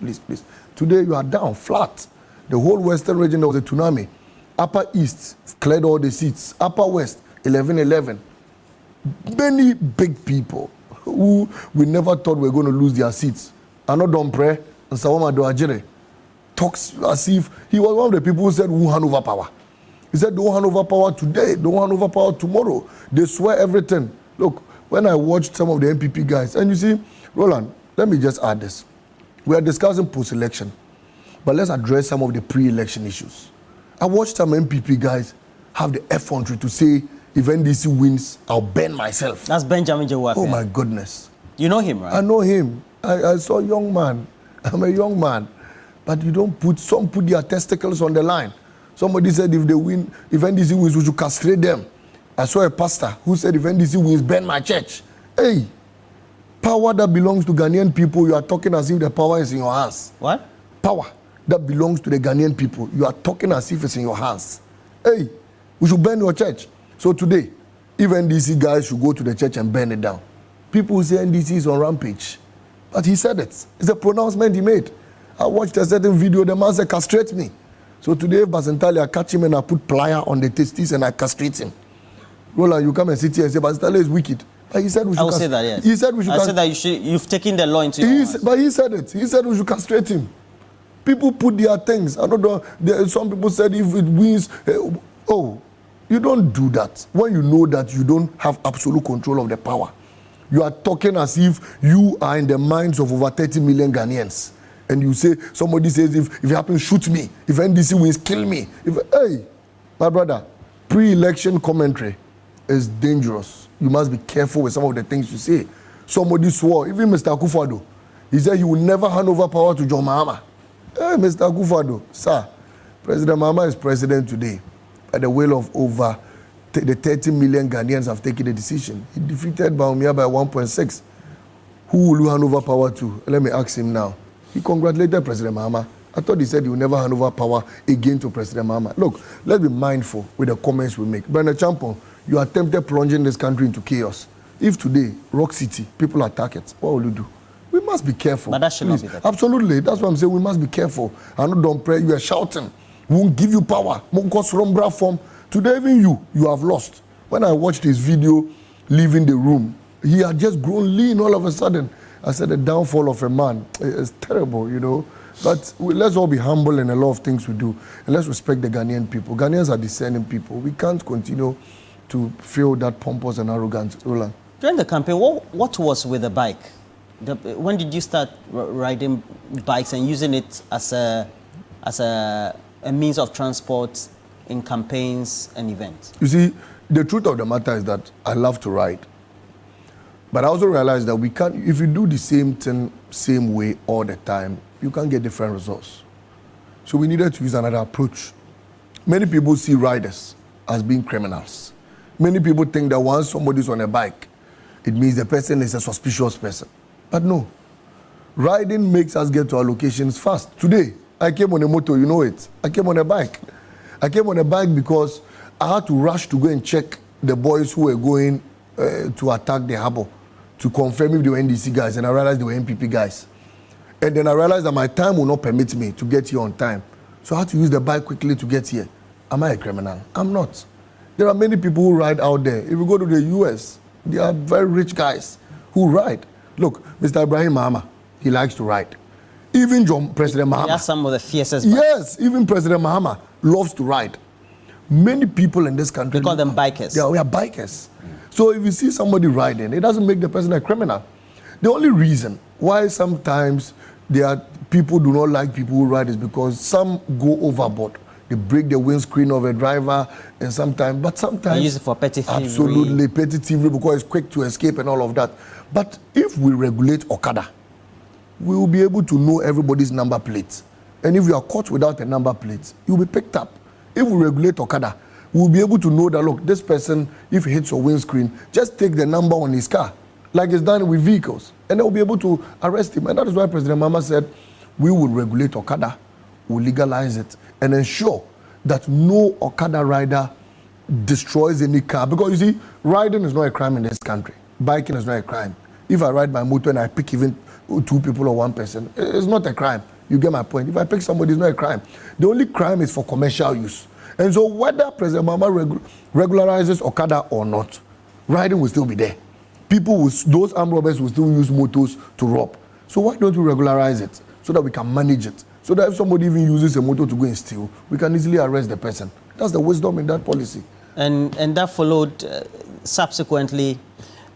Today you are down, flat. The whole western region, there was a tsunami. Upper East cleared all the seats. Upper West, 11-11. Many big people who we never thought were going to lose their seats. Ano Dompre and Sawama Doajere talks as if he was one of the people who said, we'll hand over power. He said, don't hand over power today, don't hand over power tomorrow. They swear everything. Look, when I watched some of the MPP guys, and you see, Roland, let me just add this. We are discussing post-election, but let's address some of the pre-election issues. I watched some MPP guys have the effrontery to say, if NDC wins, I'll burn myself. That's Benjamin Jawaf. Oh my goodness. You know him, right? I know him. I saw a young man. I'm a young man. But you don't put, some put their testicles on the line. Somebody said if they win, if NDC wins, we should castrate them. I saw a pastor who said if NDC wins, burn my church. Hey, power that belongs to Ghanaian people, you are talking as if the power is in your hands. What? Power that belongs to the Ghanaian people, you are talking as if it's in your hands. Hey, we should burn your church. So today, if NDC guys should go to the church and burn it down, people will say NDC is on rampage. But he said it. It's a pronouncement he made. I watched a certain video, the man said, castrate me. So today, if Basintale, I catch him and I put plier on the testes and I castrate him. Roland, you come and sit here and say, Basintale is wicked. But he said we should I will say that, yes. He said we should I said that you've taken the law into your hands. But he said it. He said we should castrate him. People put their things. I don't know. Some people said if it wins, you don't do that. When you know that you don't have absolute control of the power, you are talking as if you are in the minds of over 30 million Ghanaians. And you say, somebody says, if it happens, shoot me. If NDC wins, kill me. Hey, my brother, pre-election commentary is dangerous. You must be careful with some of the things you say. Somebody swore, even Mr. Akufo-Addo, he said he will never hand over power to John Mahama. Hey, Mr. Akufo-Addo, sir, President Mahama is president today. At the will of over the 30 million Ghanaians have taken the decision. He defeated Bawumia by 1.6. Who will you hand over power to? Let me ask him now. He congratulated President Mahama. I thought he said he will never hand over power again to President Mahama. Look, let's be mindful with the comments we make. Brenda Champon, you attempted plunging this country into chaos. If today, Rock City, people attack it, what will you do? We must be careful. But that should not be that. Absolutely. That's what I'm saying. We must be careful. I know don't pray. You are shouting. We won't give you power. Today, even you have lost. When I watched his video leaving the room, he had just grown lean all of a sudden. I said the downfall of a man is terrible, you know. But let's all be humble in a lot of things we do. And let's respect the Ghanaian people. Ghanaians are discerning people. We can't continue to feel that pompous and arrogant. Roland. During the campaign, what was with the bike? When did you start riding bikes and using it as a means of transport in campaigns and events? You see, the truth of the matter is that I love to ride. But I also realize that we can't, if you do the same thing, same way all the time, you can't get different results. So we needed to use another approach. Many people see riders as being criminals. Many people think that once somebody's on a bike, it means the person is a suspicious person. But no. Riding makes us get to our locations fast. Today, I came on a motor, you know it. I came on a bike. I came on a bike because I had to rush to go and check the boys who were going to attack the harbor to confirm if they were NDC guys, and I realized they were MPP guys. And then I realized that my time will not permit me to get here on time. So I had to use the bike quickly to get here. Am I a criminal? I'm not. There are many people who ride out there. If you go to the US, there are very rich guys who ride. Look, Mr. Ibrahim Mahama, he likes to ride. Even President Mahama. That's some of the fiercest. Yes, even President Mahama loves to ride. Many people in this country. We call them bikers. Yeah, we are bikers. So if you see somebody riding, it doesn't make the person a criminal. The only reason why sometimes people do not like people who ride is because some go overboard. They break the windscreen of a driver, and sometimes they use it for petty thievery. Absolutely, petty thievery, because it's quick to escape and all of that. But if we regulate Okada, we will be able to know everybody's number plates. And if you are caught without a number plate, you'll be picked up. If we regulate Okada, we'll be able to know that, look, this person, if he hits your windscreen, just take the number on his car, like it's done with vehicles, and they'll be able to arrest him. And that is why President Mahama said, we will regulate Okada, we'll legalize it, and ensure that no Okada rider destroys any car. Because you see, riding is not a crime in this country. Biking is not a crime. If I ride my motor and I pick even 2 people or 1 person, it's not a crime. You get my point. If I pick somebody, it's not a crime. The only crime is for commercial use. And so whether President Mahama regularizes Okada or not, riding will still be there. Those armed robbers will still use motos to rob. So why don't we regularize it so that we can manage it? So that if somebody even uses a motor to go and steal, we can easily arrest the person. That's the wisdom in that policy. And that followed subsequently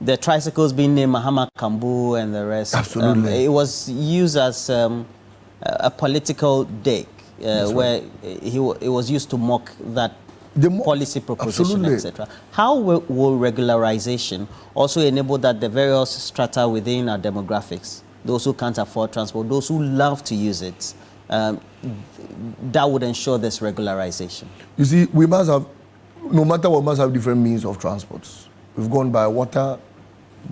the tricycles being named Mahama Kambu and the rest. Absolutely. It was used as a political dig where it was used to mock that policy proposition, etc. How will regularization also enable that the various strata within our demographics, those who can't afford transport, those who love to use it, that would ensure this regularization? You see, we must have, no matter what, must have different means of transport. We've gone by water,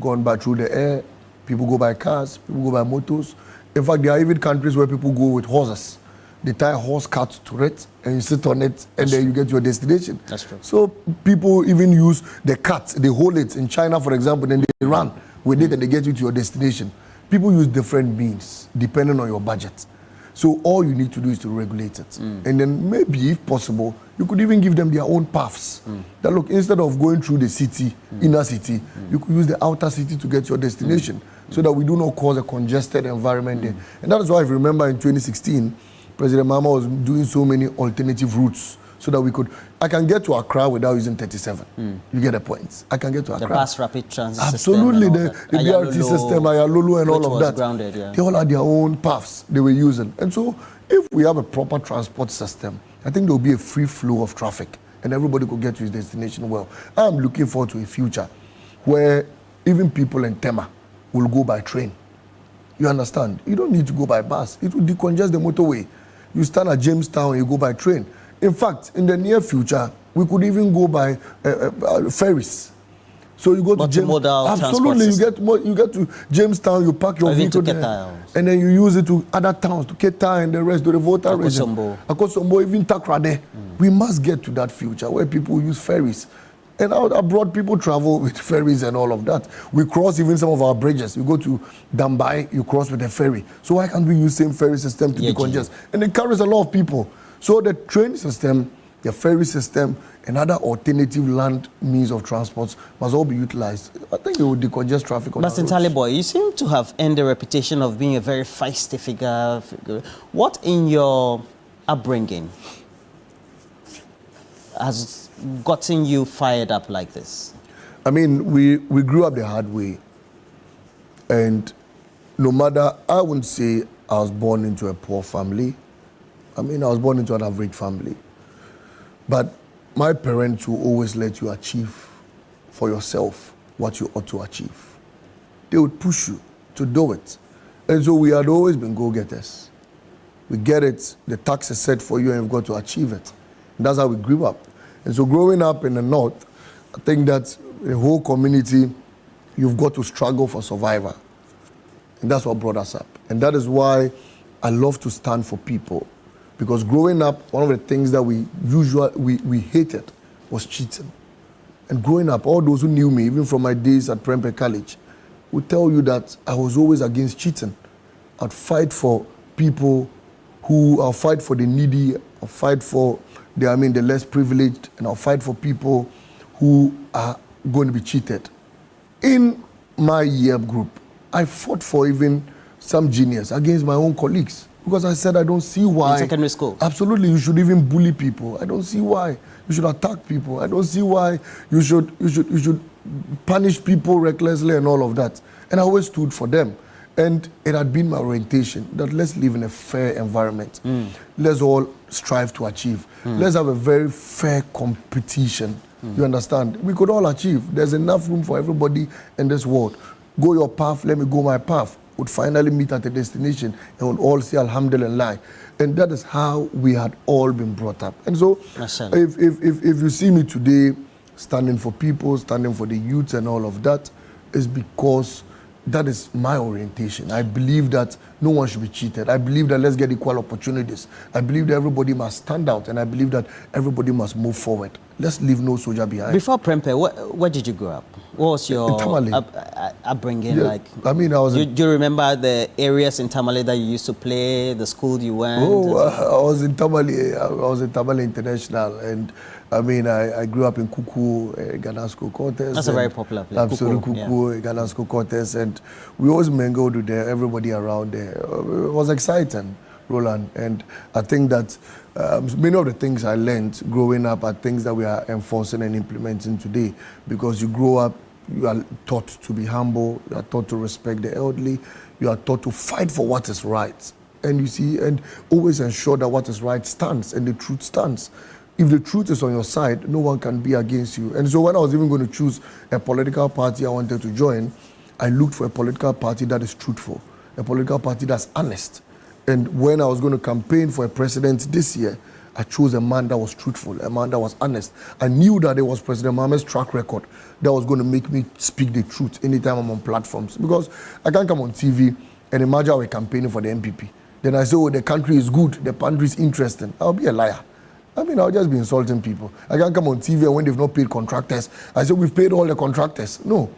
gone by through the air, people go by cars, people go by motors. In fact, there are even countries where people go with horses. They tie a horse cart to it and you sit on it and then you get to your destination. That's true. So people even use the cart, they hold it in China, for example, then they run with it and they get you to your destination. People use different means depending on your budget. So all you need to do is to regulate it. And then maybe, if possible, you could even give them their own paths. That look, instead of going through the city, inner city, you could use the outer city to get to your destination so that we do not cause a congested environment there. And that is why, if you remember in 2016, President Mahama was doing so many alternative routes so that we could, I can get to Accra without using 37. You get the point. I can get to Accra. The bus rapid transit Absolutely, the BRT system, Ayalulu and all of that. Grounded, They all had their own paths they were using. And so if we have a proper transport system, I think there will be a free flow of traffic and everybody could get to his destination well. I'm looking forward to a future where even people in Tema will go by train. You understand? You don't need to go by bus. It will decongest the motorway. You stand at Jamestown, you go by train. In fact, in the near future, we could even go by ferries. So you go to Jamestown. Absolutely, you get to Jamestown, you park your vehicle there, and then you use it to other towns, to Keta and the rest, to the Volta region. Akosombo, even Takrade. We must get to that future where people use ferries. And out abroad, people travel with ferries and all of that. We cross even some of our bridges. You go to Dambai, you cross with a ferry. So why can't we use the same ferry system to decongest? And it carries a lot of people. So the train system, the ferry system, and other alternative land means of transport must all be utilized. I think it will decongest traffic on Basintale boy, you seem to have earned the reputation of being a very feisty figure. What in your upbringing has gotten you fired up like this? I mean, we grew up the hard way. And no matter, I wouldn't say I was born into a poor family. I mean, I was born into an average family. But my parents will always let you achieve for yourself what you ought to achieve. They would push you to do it. And so we had always been go-getters. We get it, the tax is set for you and you've got to achieve it. And that's how we grew up. And so growing up in the North, I think that the whole community, you've got to struggle for survival. And that's what brought us up. And that is why I love to stand for people. Because growing up, one of the things that we hated was cheating. And growing up, all those who knew me, even from my days at Prempeh College, would tell you that I was always against cheating. I'd fight for people I'll fight for the needy, I'll fight for the less privileged, and I'll fight for people who are going to be cheated. In my year group, I fought for even some juniors against my own colleagues. Because I said I don't see why. In secondary school? Absolutely, you should even bully people. I don't see why you should attack people. I don't see why you should punish people recklessly and all of that. And I always stood for them. And it had been my orientation that let's live in a fair environment. Let's all strive to achieve. Let's have a very fair competition. You understand? We could all achieve. There's enough room for everybody in this world. Go your path, let me go my path. Would finally meet at a destination and would all say Alhamdulillah. And that is how we had all been brought up. And so if you see me today standing for people, standing for the youth and all of that, is because that is my orientation. I believe that no one should be cheated. I believe that let's get equal opportunities. I believe that everybody must stand out, and I believe that everybody must move forward. Let's leave no soldier behind. Before Prempeh, where did you grow up? What was your upbringing like? I mean, Do you remember the areas in Tamale that you used to play, the school you went? Oh, I was in Tamale. I was in Tamale International, and I mean, I grew up in Kuku, Ghana School Quarters. That's a very popular place. Absolutely, Kuku, Ghana School Quarters, and we always mingled with everybody around there. It was exciting, Roland, and I think that many of the things I learned growing up are things that we are enforcing and implementing today, because you grow up, you are taught to be humble, you are taught to respect the elderly, you are taught to fight for what is right. And you see, and always ensure that what is right stands and the truth stands. If the truth is on your side, no one can be against you. And so when I was even going to choose a political party I wanted to join, I looked for a political party that is truthful, a political party that's honest. And when I was going to campaign for a president this year, I chose a man that was truthful, a man that was honest. I knew that it was President Mohammed's track record that was going to make me speak the truth anytime I'm on platforms. Because I can't come on TV and imagine we're campaigning for the MPP. Then I say, oh, the country is good, the country is interesting. I'll be a liar. I mean, I'll just be insulting people. I can't come on TV and when they've not paid contractors, I say, we've paid all the contractors. No.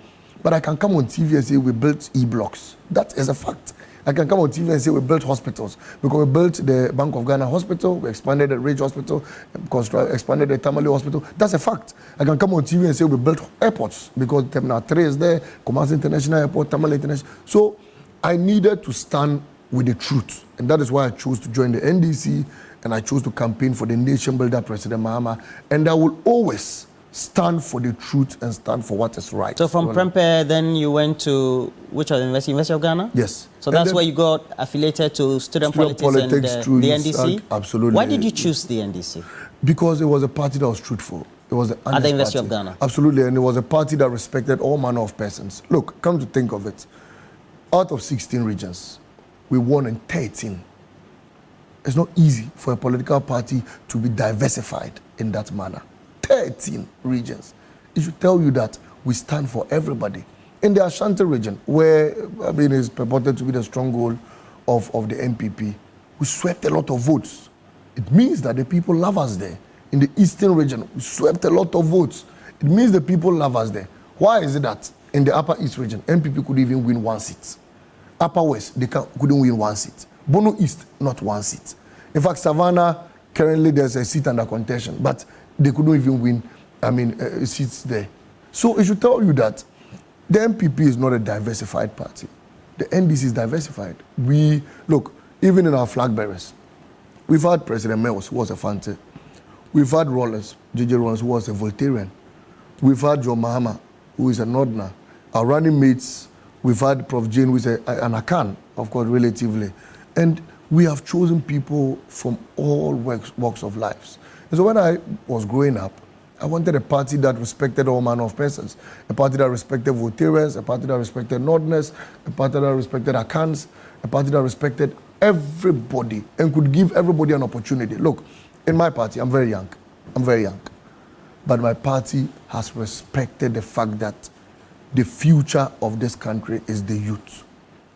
But I can come on TV and say, we built E-blocks. That is a fact. I can come on TV and say we built hospitals, because we built the Bank of Ghana Hospital, we expanded the Ridge Hospital, expanded the Tamale Hospital. That's a fact. I can come on TV and say we built airports, because Terminal 3 is there, Kumasi International Airport, Tamale International. So I needed to stand with the truth, and that is why I chose to join the NDC, and I chose to campaign for the nation builder, President Mahama, and I will always stand for the truth and stand for what is right. So from Prempeh, then you went to which other University of Ghana? Yes. So that's where you got affiliated to student politics and the NDC? Absolutely. Why did you choose the NDC? Because it was a party that was truthful. It was the at the University of Ghana? Absolutely, and it was a party that respected all manner of persons. Look, come to think of it, out of 16 regions, we won in 13. It's not easy for a political party to be diversified in that manner. 13 regions. It should tell you that we stand for everybody. In the Ashanti region, where I mean is purported to be the stronghold of the MPP, we swept a lot of votes. It means that the people love us there. In the Eastern region, we swept a lot of votes. It means the people love us there. Why is it that in the Upper East region, MPP could even win 1 seat? Upper West, they couldn't win 1 seat. Bono East, not 1 seat. In fact, Savannah, currently there's a seat under contention, but they couldn't even win, seats there. So it should tell you that the MPP is not a diversified party. The NDC is diversified. Look, even in our flag bearers, we've had President Mills, who was a Fante. We've had Rollins, J.J. Rollins, who was a Voltairean. We've had John Mahama, who is a Northerner. Our running mates, we've had Prof. Jane, who is an Akan, of course, relatively. And we have chosen people from all walks of life. And so when I was growing up, I wanted a party that respected all manner of persons. A party that respected Voltaireans, a party that respected Northerners, a party that respected Akans, a party that respected everybody and could give everybody an opportunity. Look, in my party, I'm very young. But my party has respected the fact that the future of this country is the youth.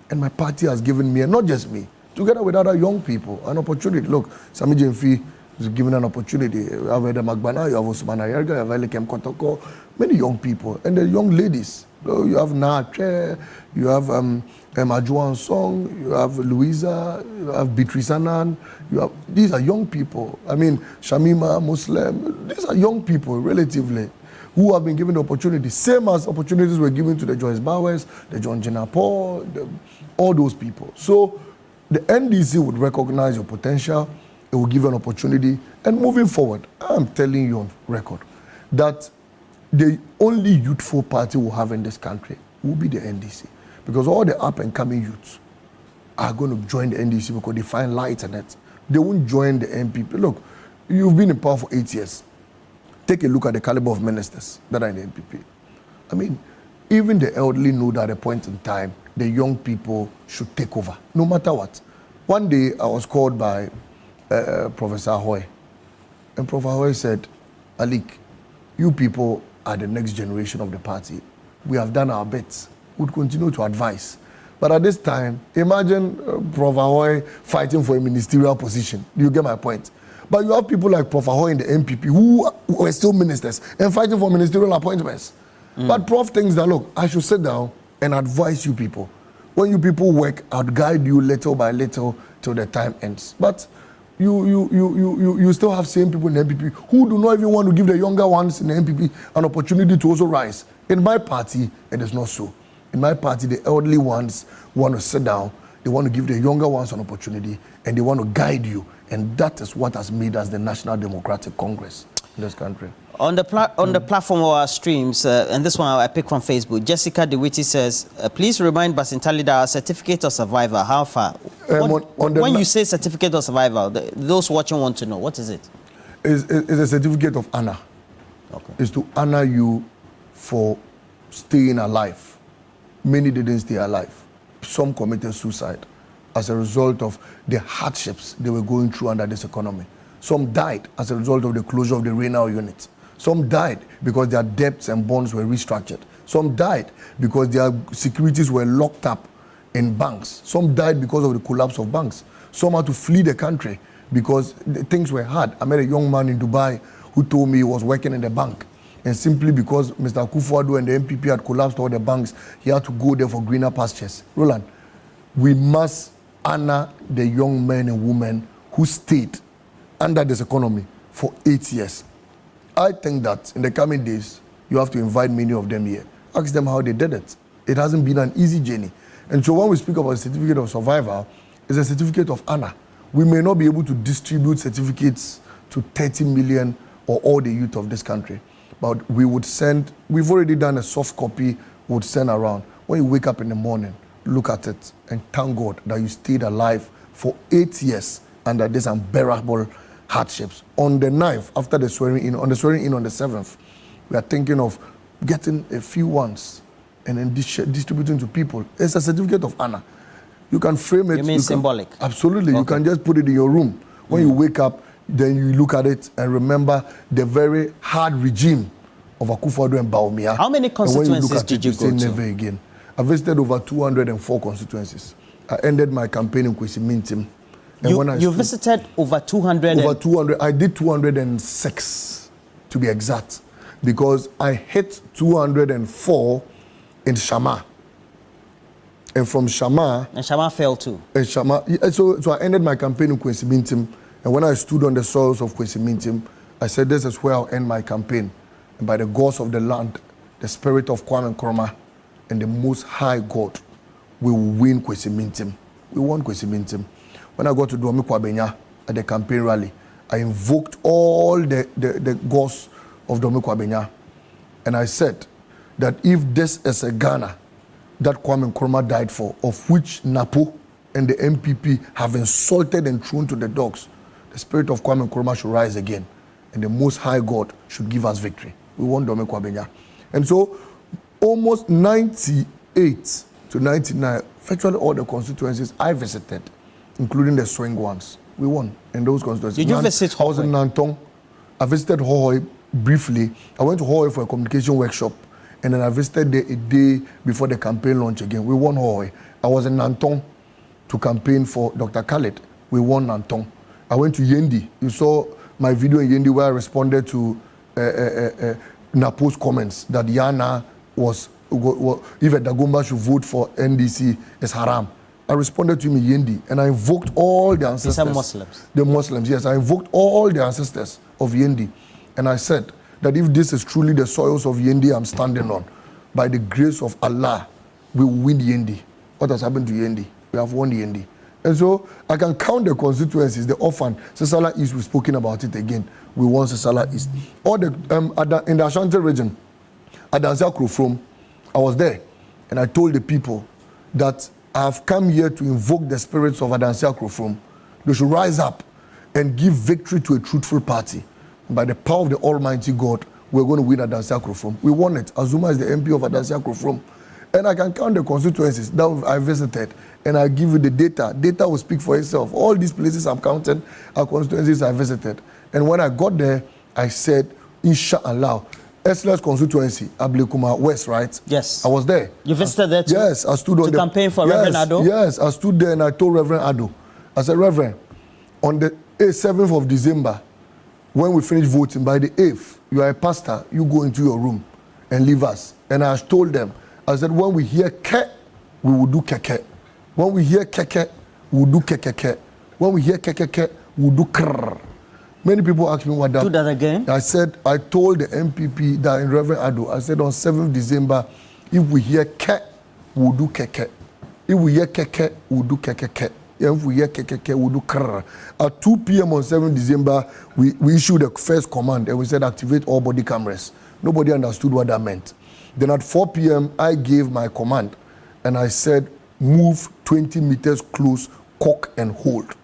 And my party has given me, and not just me, together with other young people, an opportunity. Look, Sami Jemfi is given an opportunity. You have Eda Magbana, you have Osman Ayerga, you have Elikem Kotoko, many young people. And the young ladies, you have Naache, you have Ajuan Song, you have Louisa, you have Beatrice Anan, these are young people. I mean, Shamima, Muslim, these are young people, relatively, who have been given the opportunity, same as opportunities were given to the Joyce Bowers, the John Jenapo, all those people. So the NDC would recognize your potential, it will give you an opportunity, and moving forward, I'm telling you on record that the only youthful party we'll have in this country will be the NDC. Because all the up-and-coming youths are going to join the NDC because they find light in it. They won't join the MPP. Look, you've been in power for 8 years. Take a look at the caliber of ministers that are in the MPP. I mean, even the elderly know that at a point in time, the young people should take over, no matter what. One day, I was called by Professor Ahoy. And Professor Ahoy said, Malik, you people are the next generation of the party. We have done our bits. We'll continue to advise. But at this time, imagine Prof. Ahoy fighting for a ministerial position. Do you get my point? But you have people like Prof. Ahoy in the MPP who were still ministers and fighting for ministerial appointments. But Prof thinks that, look, I should sit down and advise you people. When you people work, I'll guide you little by little till the time ends. But you still have same people in the MPP who do not even want to give the younger ones in the MPP an opportunity to also rise. In my party, it is not so. In my party, the elderly ones want to sit down, they want to give the younger ones an opportunity, and they want to guide you. And that is what has made us the National Democratic Congress in this country. On the platform of our streams, and this one I pick from Facebook, Jessica DeWitty says, please remind Basintale that our certificate of survival, how far? When you say certificate of survival, those watching want to know, what is it? It's a certificate of honor. Okay. It's to honor you for staying alive. Many didn't stay alive. Some committed suicide as a result of the hardships they were going through under this economy. Some died as a result of the closure of the renal unit. Some died because their debts and bonds were restructured. Some died because their securities were locked up in banks. Some died because of the collapse of banks. Some had to flee the country because things were hard. I met a young man in Dubai who told me he was working in the bank. And simply because Mr. Akufo-Addo and the MPP had collapsed all the banks, he had to go there for greener pastures. Roland, we must honor the young men and women who stayed under this economy for 8 years. I think that in the coming days, you have to invite many of them here. Ask them how they did it. It hasn't been an easy journey. And so when we speak about a certificate of survival, it's a certificate of honor. We may not be able to distribute certificates to 30 million or all the youth of this country, but we would send, we've already done a soft copy, we would send around. When you wake up in the morning, look at it and thank God that you stayed alive for 8 years under this unbearable hardships. On the 9th, after the swearing in, on the 7th, we are thinking of getting a few ones and then distributing to people. It's a certificate of honor. You can frame it. You mean symbolic? Absolutely. Okay. You can just put it in your room. When you wake up, then you look at it and remember the very hard regime of Akufo-Addo and Bawumia. How many constituencies did you go to? Never again. I visited over 204 constituencies. I ended my campaign in Kwesi Mintim. You visited over 200? Over 200. I did 206, to be exact, because I hit 204 in Shama. And from Shama... And Shama fell too? And Shama, so I ended my campaign in Kwesi Mintim. And when I stood on the soils of Kwesi Mintim, I said, this is where I'll end my campaign. And by the gods of the land, the spirit of Kwame Nkrumah, and the Most High God, we will win Kwesi Mintim. We won Kwesi Mintim. When I got to Domi Kwabenya at the campaign rally, I invoked all the gods of Domi Kwabenya. And I said that if this is a Ghana that Kwame Nkrumah died for, of which NAPO and the MPP have insulted and thrown to the dogs, the spirit of Kwame Nkrumah should rise again. And the Most High God should give us victory. We won Domi Kwabenya. And so almost 98 to 99, virtually all the constituencies I visited, including the swing ones, we won in those constituencies. Did you visit Hohoe? I was in Nantong. I visited Hohoe briefly. I went to Hohoe for a communication workshop, and then I visited there a day before the campaign launch again. We won Hohoe. I was in Nantong to campaign for Dr. Khaled. We won Nantong. I went to Yendi. You saw my video in Yendi where I responded to Napo's comments that Yana if a Dagomba should vote for NDC, it's haram. I responded to him in Yendi, and I invoked all the ancestors. These are Muslims? The Muslims, yes. I invoked all the ancestors of Yendi. And I said that if this is truly the soils of Yendi I'm standing on, by the grace of Allah, we will win Yendi. What has happened to Yendi? We have won Yendi. And so I can count the constituencies, the orphan, Sesala East, we've spoken about it again. We won Sesala East. All the, in the Ashanti region, at Dansia Krofrom, I was there, and I told the people that I have come here to invoke the spirits of Adansia Krofrom. They should rise up and give victory to a truthful party. And by the power of the Almighty God, we're going to win Adansia Krofrom. We won it. Azuma is the MP of Adansia Krofrom. And I can count the constituencies that I visited, and I give you the data. Data will speak for itself. All these places I'm counting are constituencies I visited. And when I got there, I said, Inshallah, Esler's constituency, Ablekuma West, right? Yes. I was there. You visited there too? Yes, I stood on to campaign for Reverend Addo? Yes, I stood there and I told Reverend Addo, I said, Reverend, on the 7th of December, when we finish voting, by the 8th, you are a pastor, you go into your room and leave us. And I told them, I said, when we hear ke, we will do keke. When we hear keke, we will do kekeke. When we hear kekeke, we will do krrr. Many people ask me what that. Do that again. I said, I told the MPP that in Reverend Ado, I said on 7th December, if we hear ke, we will do keke. If we hear keke, we will do kekeke. If we hear kekeke, we will do krrr. At 2 p.m. on 7th December, we issued the first command and we said activate all body cameras. Nobody understood what that meant. Then at 4 p.m., I gave my command and I said, move 20 meters close, cock and hold.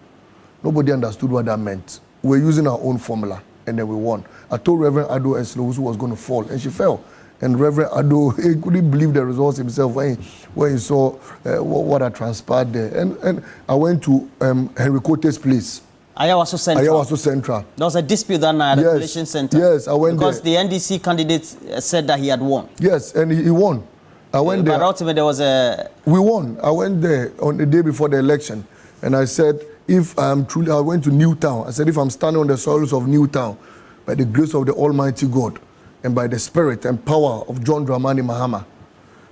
Nobody understood what that meant. We're using our own formula, and then we won. I told Reverend Ado Eslo who was going to fall, and she fell. And Reverend Ado, he couldn't believe the results himself when he saw what had transpired there. And I went to Henry Cote's place. Ayawaso Central. Ayawaso Central. There was a dispute that night at the Collation Center. Yes, I went because there. Because the NDC candidate said that he had won. Yes, and he won. I went there. But ultimately there was a... We won. I went there on the day before the election, and I said, if I'm truly, I went to Newtown. I said, if I'm standing on the soils of Newtown, by the grace of the Almighty God, and by the spirit and power of John Dramani Mahama,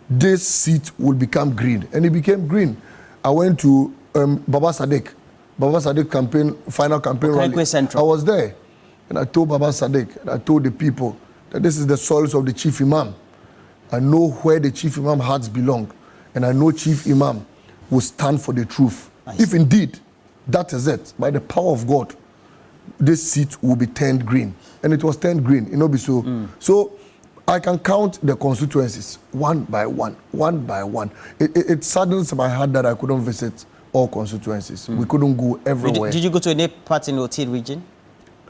this seat will become green. And it became green. I went to Baba Sadiq campaign, final campaign rally. Central. I was there. And I told Baba Sadiq, and I told the people that this is the soils of the Chief Imam. I know where the Chief Imam hearts belong. And I know Chief Imam will stand for the truth. If indeed that is it, by the power of God, this seat will be turned green. And it was turned green, you know, so. So I can count the constituencies one by one, one by one. It saddens my heart that I couldn't visit all constituencies. We couldn't go everywhere. Did you go to any part in the Oti region?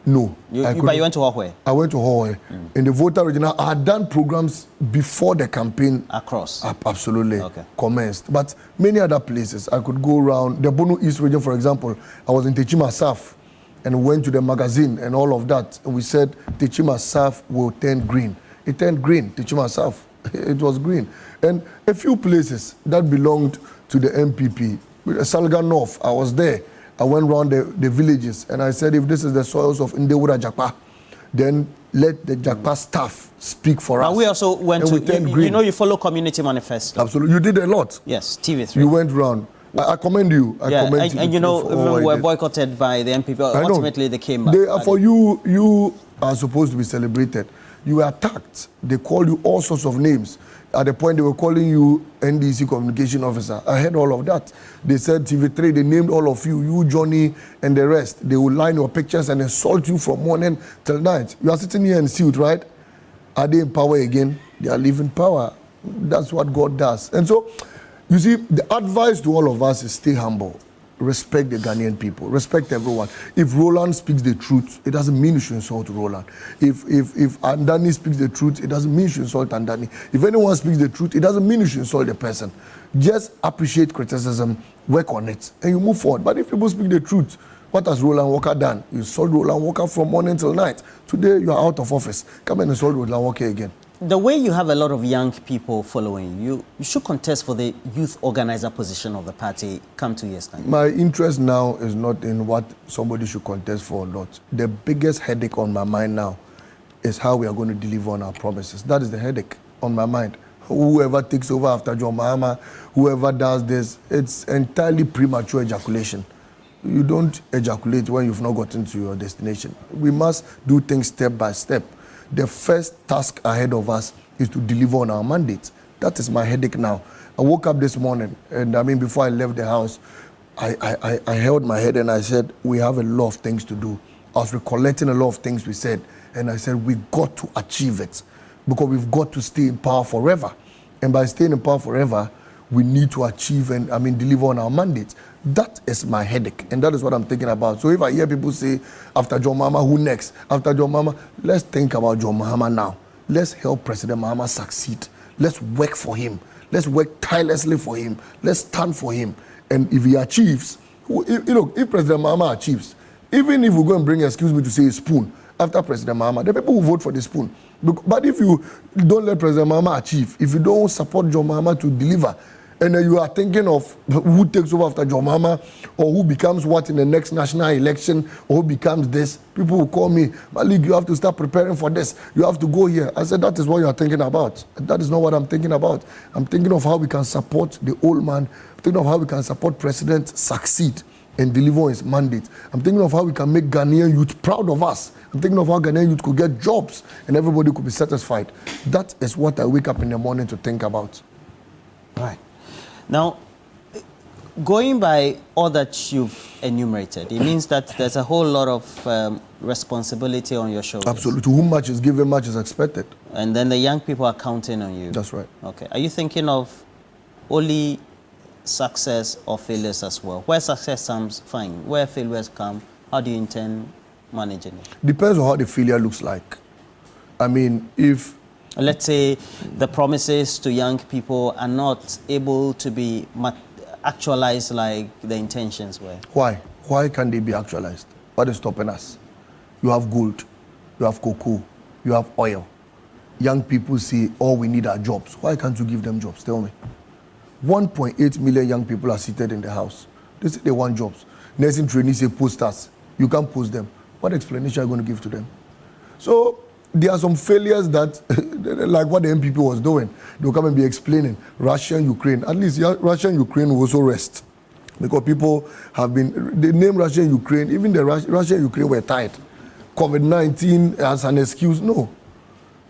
No. But you went to Hohoe? I went to Hohoe. In the Volta region, I had done programs before the campaign. Across? Absolutely. Okay. Commenced. But many other places, I could go around. The Bono East region, for example, I was in Techima South and went to the magazine and all of that. And we said Techima South will turn green. It turned green, Techima South. It was green. And a few places that belonged to the MPP. Salga North, I was there. I went around the villages and I said, if this is the soils of Ndewura Jakpa, then let the Jakpa staff speak for us. And we also went to, you know, you follow Community Manifesto. Absolutely. You did a lot. Yes, TV3. You went around. I commend you. And you know, we were boycotted by the MPP. Ultimately, they came back. You are supposed to be celebrated. You were attacked. They called you all sorts of names. At the point, they were calling you NDC communication officer. I heard all of that. They said TV3, they named all of you, you, Johnny, and the rest. They will line your pictures and insult you from morning till night. You are sitting here in suit, right? Are they in power again? They are leaving power. That's what God does. And so, you see, the advice to all of us is stay humble. Respect the Ghanaian people. Respect everyone. If Roland speaks the truth, it doesn't mean you should insult Roland. If Andani speaks the truth, it doesn't mean you should insult Andani. If anyone speaks the truth, it doesn't mean you should insult the person. Just appreciate criticism, work on it, and you move forward. But if people speak the truth, what has Roland Walker done? You insult Roland Walker from morning till night. Today, you are out of office. Come and insult Roland Walker again. The way you have a lot of young people following you, you should contest for the youth organizer position of the party come 2 years' time. My interest now is not in what somebody should contest for or not. The biggest headache on my mind now is how we are going to deliver on our promises. That is the headache on my mind. Whoever takes over after John Mahama, whoever does this, it's entirely premature ejaculation. You don't ejaculate when you've not gotten to your destination. We must do things step by step. The first task ahead of us is to deliver on our mandate. That is my headache now. I woke up this morning, and before I left the house, I held my head and I said, we have a lot of things to do. I was recollecting a lot of things we said, and I said, we got to achieve it because we've got to stay in power forever. And by staying in power forever, we need to achieve and deliver on our mandate. That is my headache, and that is what I'm thinking about. So if I hear people say, after John Mahama, who next? After John Mahama, let's think about John Mahama now. Let's help President Mahama succeed. Let's work for him. Let's work tirelessly for him. Let's stand for him. And if he achieves, if President Mahama achieves, even if we go and bring, excuse me, to say a spoon, after President Mahama, the people will vote for the spoon. But if you don't let President Mahama achieve, if you don't support John Mahama to deliver, And then you are thinking of who takes over after your mama, or who becomes what in the next national election, or who becomes this. People will call me, Malik, you have to start preparing for this. You have to go here. I said, that is what you are thinking about. That is not what I'm thinking about. I'm thinking of how we can support the old man. I'm thinking of how we can support President succeed and deliver his mandate. I'm thinking of how we can make Ghanaian youth proud of us. I'm thinking of how Ghanaian youth could get jobs and everybody could be satisfied. That is what I wake up in the morning to think about. Right. Now, going by all that you've enumerated, it means that there's a whole lot of responsibility on your shoulders. Absolutely. To whom much is given, much is expected. And then the young people are counting on you. That's right. Okay. Are you thinking of only success or failures as well? Where success comes, fine. Where failures come, how do you intend managing it? Depends on how the failure looks like. I mean, if... Let's say the promises to young people are not able to be actualized like the intentions were. Why? Why can't they be actualized? What is stopping us? You have gold, you have cocoa, you have oil. Young people say, all we need are jobs. Why can't you give them jobs? Tell me. 1.8 million young people are seated in the house. They say they want jobs. Nursing trainees say posters. You can't post them. What explanation are you going to give to them? So there are some failures that, like what the MPP was doing, they'll come and be explaining. Russia and Ukraine. At least Russia and Ukraine will also rest. Because people have been, they name Russia and Ukraine, even the Russia and Ukraine were tied. COVID-19 as an excuse. No.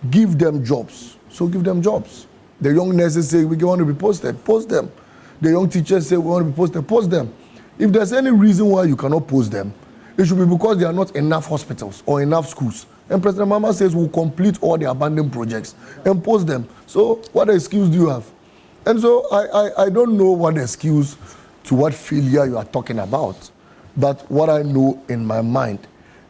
Give them jobs. So give them jobs. The young nurses say, we want to be posted, post them. The young teachers say, we want to be posted, post them. If there's any reason why you cannot post them, it should be because there are not enough hospitals or enough schools. And President Mama says we'll complete all the abandoned projects and post them. So what excuse do you have? And so I don't know what excuse to what failure you are talking about. But what I know in my mind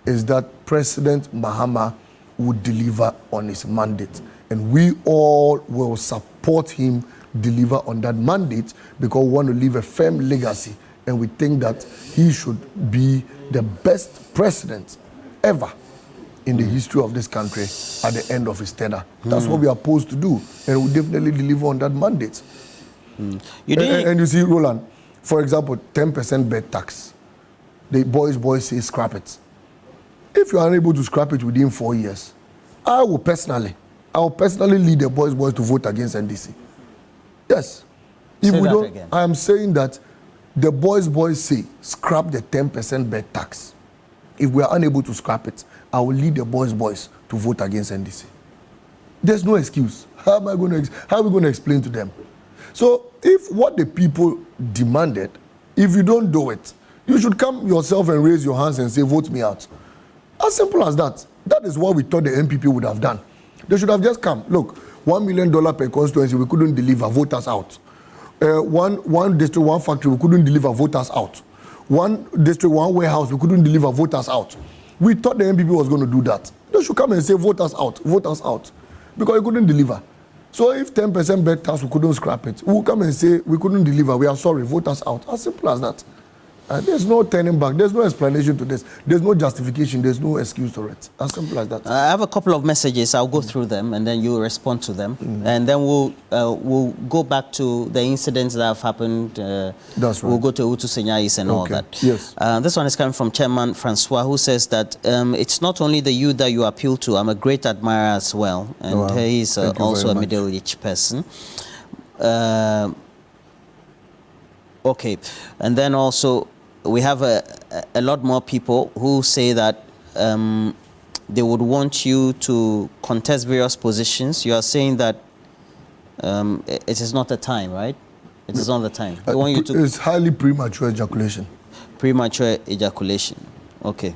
is that President Mahama would deliver on his mandate. And we all will support him deliver on that mandate because we want to leave a firm legacy. And we think that he should be the best president ever in the history of this country at the end of his tenure. That's what we are supposed to do. And we definitely deliver on that mandate. And you see, Roland, for example, 10% bed tax. The boys say scrap it. If you are unable to scrap it within 4 years, I will personally lead the boys to vote against NDC. Yes. If we don't, again. I am saying that the boys say scrap the 10% bed tax. If we are unable to scrap it, I will lead the boys to vote against NDC. There's no excuse. How are we going to explain to them? So if what the people demanded, if you don't do it, you should come yourself and raise your hands and say, vote me out. As simple as that. That is what we thought the MPP would have done. They should have just come. Look, $1 million per constituency, we couldn't deliver, voters out. One district, one factory, we couldn't deliver, voters out. One district, one warehouse, we couldn't deliver, voters out. We thought the MPP was going to do that. They should come and say, voters out, because we couldn't deliver. So if 10% bed tax, we couldn't scrap it. We'll come and say, we couldn't deliver, we are sorry, voters out. As simple as that. There's no turning back. There's no explanation to this. There's no justification. There's no excuse to it. As simple as that. I have a couple of messages. I'll go through them, and then you respond to them. And then we'll go back to the incidents that have happened. That's right. We'll go to Utu Senyais and all that. Yes. This one is coming from Chairman Francois, who says that it's not only the youth that you appeal to. I'm a great admirer as well. And he's also a middle-aged person. Okay. And then also, we have a lot more people who say that they would want you to contest various positions. You are saying that it is not the time, right? It is not the time. They want you to. It's highly premature ejaculation. Premature ejaculation. Okay.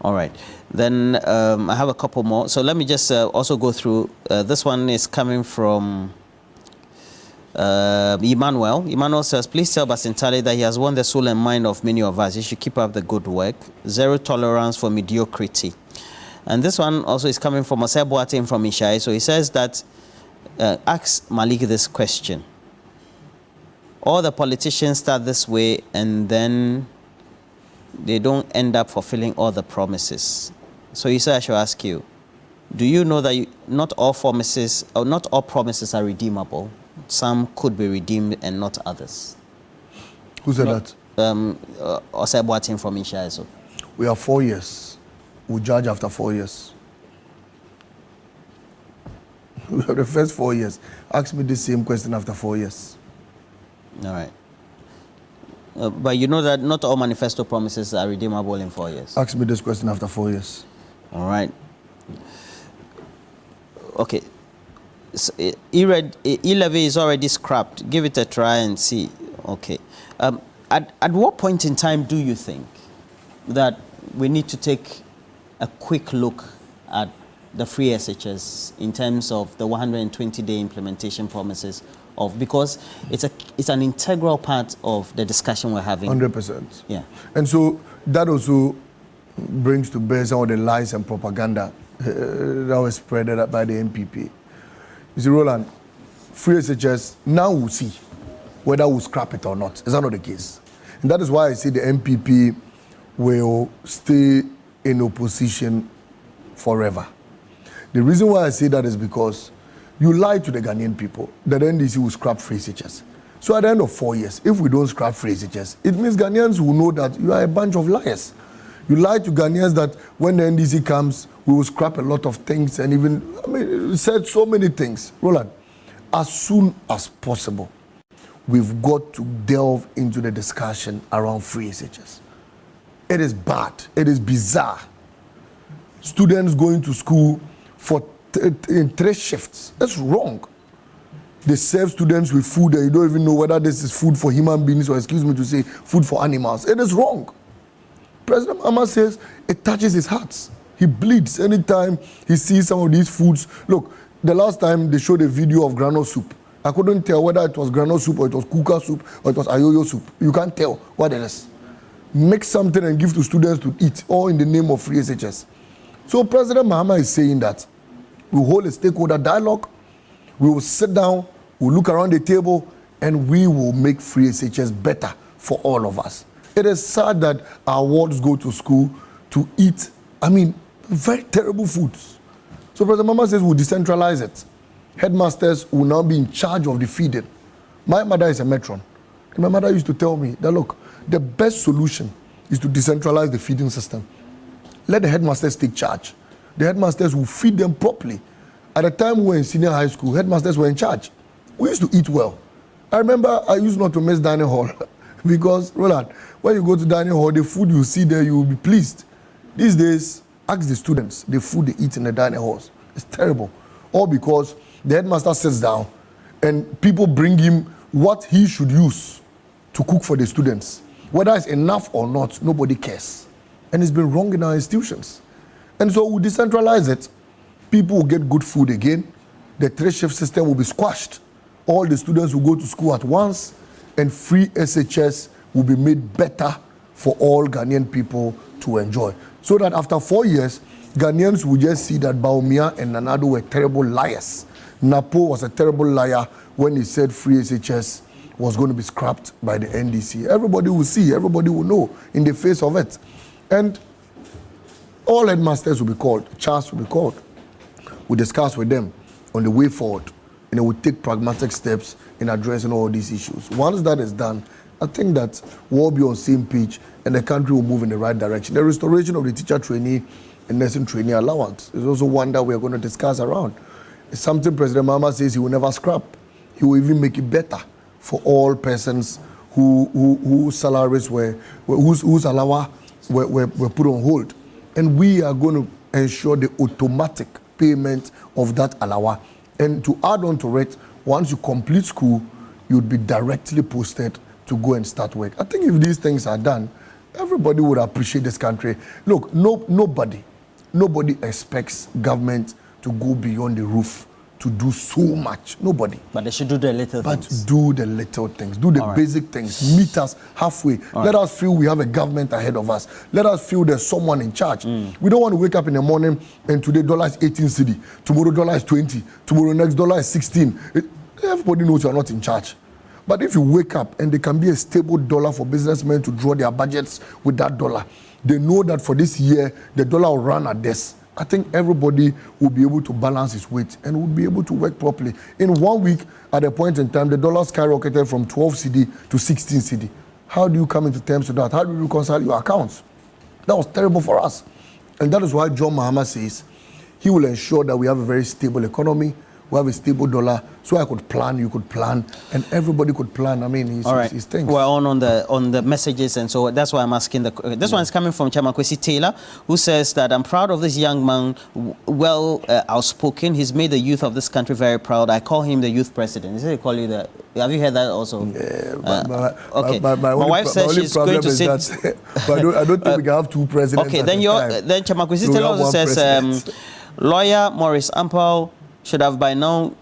All right. Then I have a couple more. So let me just also go through. This one is coming from Emmanuel. Emmanuel says, please tell Basintale that he has won the soul and mind of many of us. He should keep up the good work. Zero tolerance for mediocrity. And this one also is coming from Osei Boateng from Ishai. So he says that, ask Malik this question. All the politicians start this way and then they don't end up fulfilling all the promises. So he said I should ask you, do you know that not all promises are redeemable? some could be redeemed and not others. Who said that? Oseboatin from Ishaeso. We have 4 years. We'll judge after 4 years. We have the first 4 years. Ask me the same question after 4 years. All right. But you know that not all manifesto promises are redeemable in 4 years. Ask me this question after 4 years. All right. Okay. So, E-levy is already scrapped. Give it a try and see. Okay. At what point in time do you think that we need to take a quick look at the free SHS in terms of the 120-day implementation promises of, because it's an integral part of the discussion we're having. 100%. Yeah. And so that also brings to bear some of the lies and propaganda that was spread by the MPP. You see, Roland, free SHS, now we'll see whether we'll scrap it or not. Is that not the case? And that is why I say the MPP will stay in opposition forever. The reason why I say that is because you lied to the Ghanaian people that the NDC will scrap free SHS. So at the end of 4 years, if we don't scrap free SHS, it means Ghanaians will know that you are a bunch of liars. You lied to Ghanaians that when the NDC comes, we will scrap a lot of things, and even, said so many things. Roland, as soon as possible, we've got to delve into the discussion around free SHS. It is bad. It is bizarre. Students going to school in 3 shifts. That's wrong. They serve students with food and you don't even know whether this is food for human beings or, excuse me to say, food for animals. It is wrong. President Mahama says it touches his heart. He bleeds anytime he sees some of these foods. Look, the last time they showed a video of granola soup, I couldn't tell whether it was granola soup or it was kuka soup or it was ayoyo soup. You can't tell what it is. Make something and give to students to eat, all in the name of free SHS. So President Mahama is saying that we'll hold a stakeholder dialogue, we will sit down, we'll look around the table, and we will make free SHS better for all of us. It is sad that our wards go to school to eat, very terrible foods. So President Mahama says we'll decentralize it. Headmasters will now be in charge of the feeding. My mother is a matron. And my mother used to tell me that, look, the best solution is to decentralize the feeding system. Let the headmasters take charge. The headmasters will feed them properly. At the time we were in senior high school, headmasters were in charge. We used to eat well. I remember I used not to miss dining hall because, Roland, when you go to dining hall, the food you see there, you will be pleased. These days, ask the students the food they eat in the dining halls. It's terrible. All because the headmaster sits down and people bring him what he should use to cook for the students. Whether it's enough or not, nobody cares. And it's been wrong in our institutions. And so we decentralize it. People will get good food again. The 3-shift system will be squashed. All the students will go to school at once, and free SHS will be made better for all Ghanaian people to enjoy. So that after 4 years, Ghanaians will just see that Baumia and Nanado were terrible liars. Napo was a terrible liar when he said free SHS was going to be scrapped by the NDC. Everybody will see, everybody will know in the face of it. And all headmasters will be called, CHAS will be called. We'll discuss with them on the way forward, and then we'll take pragmatic steps in addressing all these issues. Once that is done, I think that we'll be on the same page and the country will move in the right direction. The restoration of the teacher trainee and nursing trainee allowance is also one that we are going to discuss around. It's something President Mahama says he will never scrap. He will even make it better for all persons whose salaries whose allowance were put on hold. And we are going to ensure the automatic payment of that allowance. And to add on to it, once you complete school, you'd be directly posted to go and start work. I think if these things are done, everybody would appreciate this country. Look, nobody expects government to go beyond the roof to do so much. Nobody. But they should do the little things. But do the little things. Do the basic things. Meet us halfway. Let us feel we have a government ahead of us. Let us feel there's someone in charge. We don't want to wake up in the morning and today dollar is 18 cedi. Tomorrow dollar is 20. Tomorrow next dollar is 16. Everybody knows you're not in charge. But if you wake up and there can be a stable dollar for businessmen to draw their budgets with that dollar, they know that for this year, the dollar will run at this. I think everybody will be able to balance his weight and will be able to work properly. In 1 week, at a point in time, the dollar skyrocketed from 12 cedi to 16 cedi. How do you come into terms with that? How do you reconcile your accounts? That was terrible for us. And that is why John Mahama says he will ensure that we have a very stable economy, we have a stable dollar, so I could plan, you could plan, and everybody could plan. I mean, he's things. We're on the messages, and so that's why I'm asking. This one is coming from Chairman Kwesi Taylor, who says that I'm proud of this young man, outspoken. He's made the youth of this country very proud. I call him the youth president. Is it they call you that? Have you heard that also? Yeah, okay. My wife says she's going to sit. But I don't think we can have two presidents. Okay, then Chairman Kwesi Taylor also says lawyer Maurice Ampao should have by now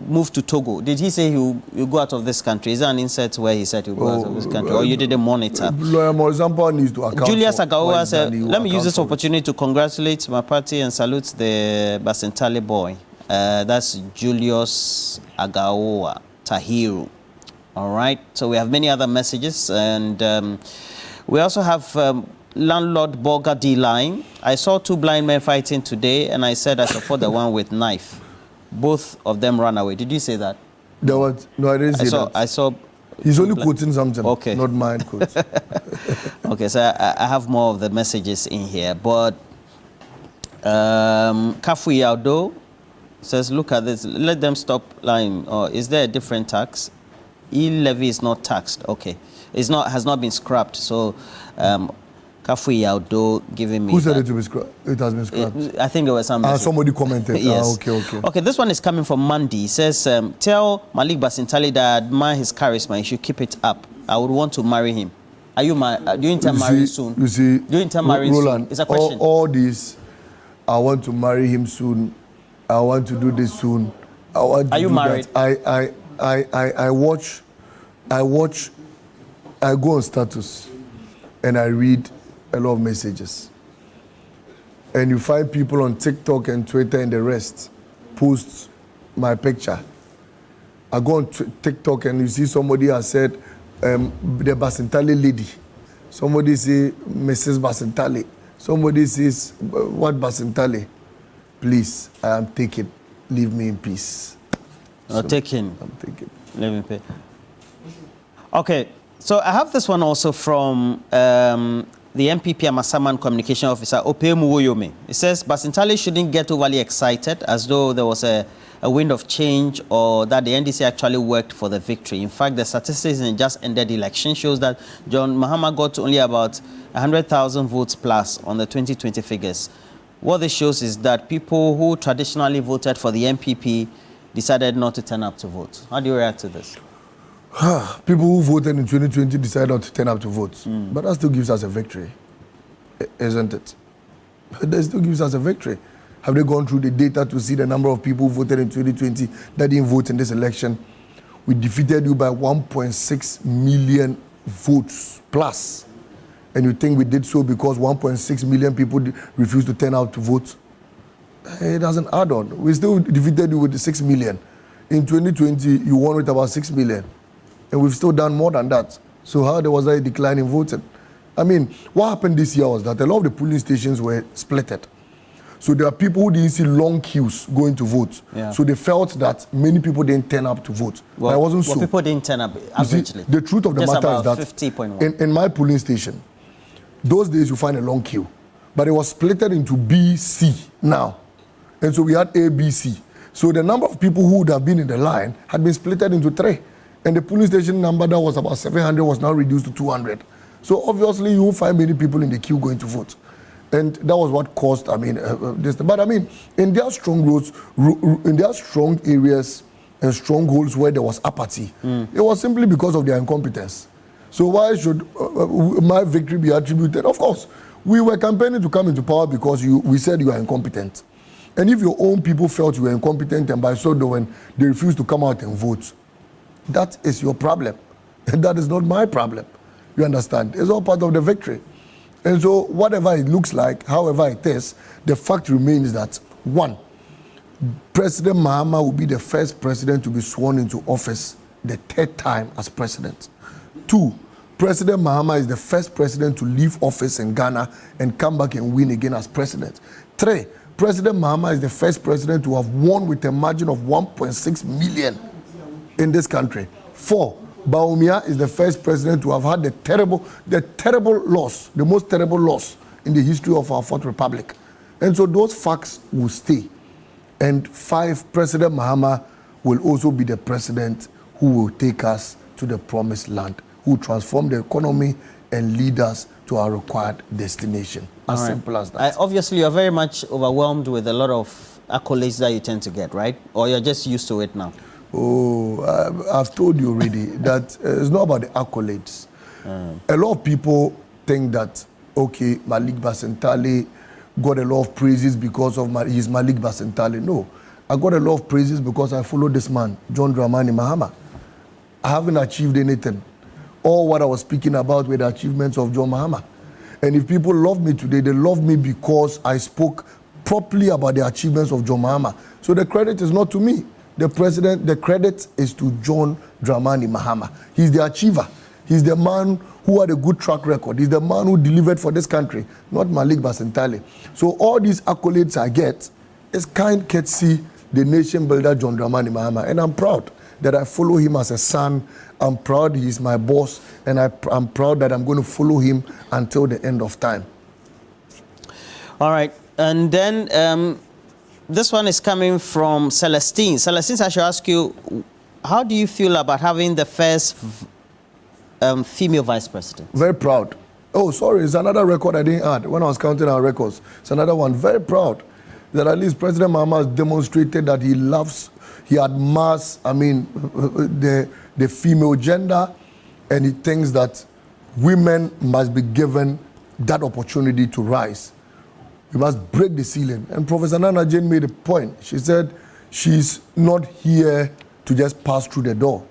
moved to Togo. Did he say he'll go out of this country? Is there an insert where he said he'll go out of this country, or you didn't monitor? Lawyer Maurice Ampao needs to account. Julius Agawa said, let me use this opportunity to congratulate my party and salute the Basintale boy. That's Julius Agawa Tahiru. All right. So we have many other messages, and we also have landlord Borga D line. I saw two blind men fighting today, and I said I support the one with knife. Both of them ran away. Did you say that? No, I didn't say that. I saw. He's only quoting something. Okay. Not mine quotes. Okay, so I have more of the messages in here, but Kafu Yaudo says, look at this. Let them stop lying. Or is there a different tax? E-levy is not taxed. Okay, has not been scrapped. So. Kafu Yaudo giving me. Who said it to be scrapped? It has been scrapped. I think there was some. Somebody commented. Yes. Okay. Okay, this one is coming from Mandy. He says, tell Malik Basintale that I admire his charisma. He should keep it up. I would want to marry him. Are you do you intend marrying soon? You see, do you intend marrying Roland, soon? It's a question. All this, I want to marry him soon. I want to do this soon. I want to Are you do married? That. I watch. I go on status, and I read a lot of messages, and you find people on TikTok and Twitter and the rest post my picture. I go on TikTok and you see somebody has said the Basintale lady, somebody say Mrs. Basintale, somebody says what Basintale. Please, I am taken. Leave me in peace. Taken. I'm taken. Leave me in peace. Okay, so I have this one also from the MPP Amasaman Communication Officer, Opemu Woyome. It says Basintale shouldn't get overly excited as though there was a wind of change or that the NDC actually worked for the victory. In fact, the statistics in the just ended election shows that John Mahama got only about 100,000 votes plus on the 2020 figures. What this shows is that people who traditionally voted for the MPP decided not to turn up to vote. How do you react to this? People who voted in 2020 decided not to turn up to vote. But that still gives us a victory, isn't it? That still gives us a victory. Have they gone through the data to see the number of people who voted in 2020 that didn't vote in this election? We defeated you by 1.6 million votes plus. And you think we did so because 1.6 million people refused to turn out to vote? It doesn't add on. We still defeated you with 6 million. In 2020, you won with about 6 million. And we've still done more than that. So how there was a decline in voting? I mean, what happened this year was that a lot of the polling stations were splitted. So there are people who didn't see long queues going to vote. Yeah. So they felt that many people didn't turn up to vote. Well, but it wasn't so. People didn't turn up averagely. See, the truth of the matter is that 50.1. In my polling station, those days you find a long queue. But it was splitted into B, C now. And so we had A, B, C. So the number of people who would have been in the line had been splitted into 3. And the polling station number that was about 700 was now reduced to 200. So obviously you won't find many people in the queue going to vote. And that was what caused, this. But in their strong roads, in their strong areas and strongholds where there was apathy, it was simply because of their incompetence. So why should my victory be attributed? Of course, we were campaigning to come into power because we said you are incompetent. And if your own people felt you were incompetent and by so doing, they refused to come out and vote, that is your problem. And that is not my problem. You understand? It's all part of the victory. And so whatever it looks like, however it is, the fact remains that, 1, President Mahama will be the first president to be sworn into office the 3rd time as president. 2, President Mahama is the first president to leave office in Ghana and come back and win again as president. 3, President Mahama is the first president to have won with a margin of 1.6 million in this country. 4, Bawumia is the first president to have had the terrible loss, the most terrible loss in the history of our Fourth Republic. And so those facts will stay. And 5, President Mahama will also be the president who will take us to the promised land, who will transform the economy and lead us to our required destination. As simple as that. Obviously, you're very much overwhelmed with a lot of accolades that you tend to get, right? Or you're just used to it now? Oh, I've told you already that it's not about the accolades. A lot of people think that, okay, Malik Basintale got a lot of praises because of his Malik Basintale. No, I got a lot of praises because I followed this man, John Dramani Mahama. I haven't achieved anything. All what I was speaking about were the achievements of John Mahama. And if people love me today, they love me because I spoke properly about the achievements of John Mahama. So the credit is not to me. The credit is to John Dramani Mahama. He's the achiever. He's the man who had a good track record. He's the man who delivered for this country, not Malik Basintale. So all these accolades I get is kind courtesy the nation builder John Dramani Mahama. And I'm proud that I follow him as a son. I'm proud he's my boss. And I'm proud that I'm going to follow him until the end of time. All right. And then this one is coming from Celestine. Celestine, I should ask you, how do you feel about having the first female vice president? Very proud. Oh, sorry, it's another record I didn't add when I was counting our records. It's another one. Very proud that at least President Mahama has demonstrated that he admires, the female gender, and he thinks that women must be given that opportunity to rise. We must break the ceiling. And Professor Nana Jane made a point. She said she's not here to just pass through the door.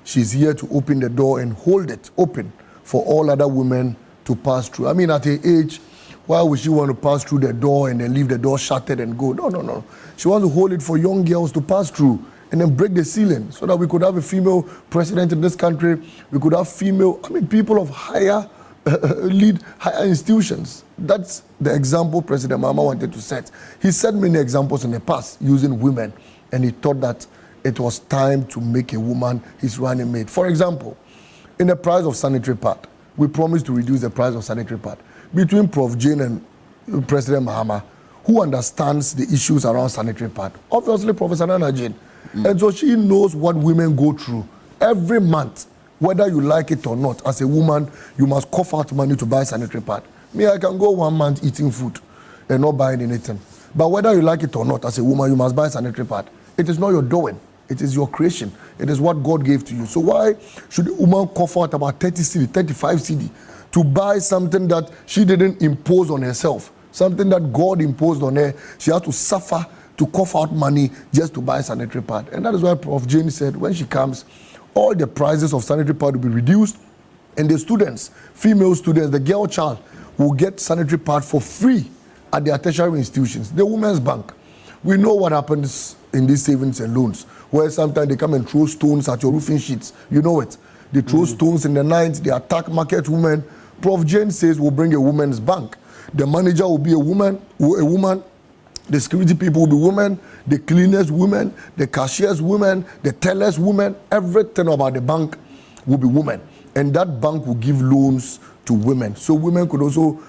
She's here to open the door and hold it open for all other women to pass through. At her age, why would she want to pass through the door and then leave the door shuttered and go? No. She wants to hold it for young girls to pass through and then break the ceiling so that we could have a female president in this country. We could have people of higher lead higher institutions. That's the example President Mahama wanted to set. He set many examples in the past using women, and he thought that it was time to make a woman his running mate. For example, in the price of sanitary pad, we promised to reduce the price of sanitary pad. Between Prof. Jane and President Mahama, who understands the issues around sanitary pad? Obviously, Professor Nana Jane. And so she knows what women go through every month. Whether you like it or not, as a woman, you must cough out money to buy sanitary pad. I can go 1 month eating food and not buying anything. But whether you like it or not, as a woman, you must buy sanitary pad. It is not your doing. It is your creation. It is what God gave to you. So why should a woman cough out about 30 cedi, 35 cedi to buy something that she didn't impose on herself? Something that God imposed on her. She has to suffer to cough out money just to buy sanitary pad. And that is why Prof. Jane said when she comes, all the prices of sanitary pad will be reduced, and the students, female students, the girl child, will get sanitary pad for free at their tertiary institutions. The Women's Bank. We know what happens in these savings and loans, where sometimes they come and throw stones at your roofing sheets. You know it. They throw stones in the night, they attack market women. Prof. Jane says we'll bring a women's bank. The manager will be a woman. The security people will be women, the cleaners women, the cashiers women, the tellers women. Everything about the bank will be women. And that bank will give loans to women. So women could also,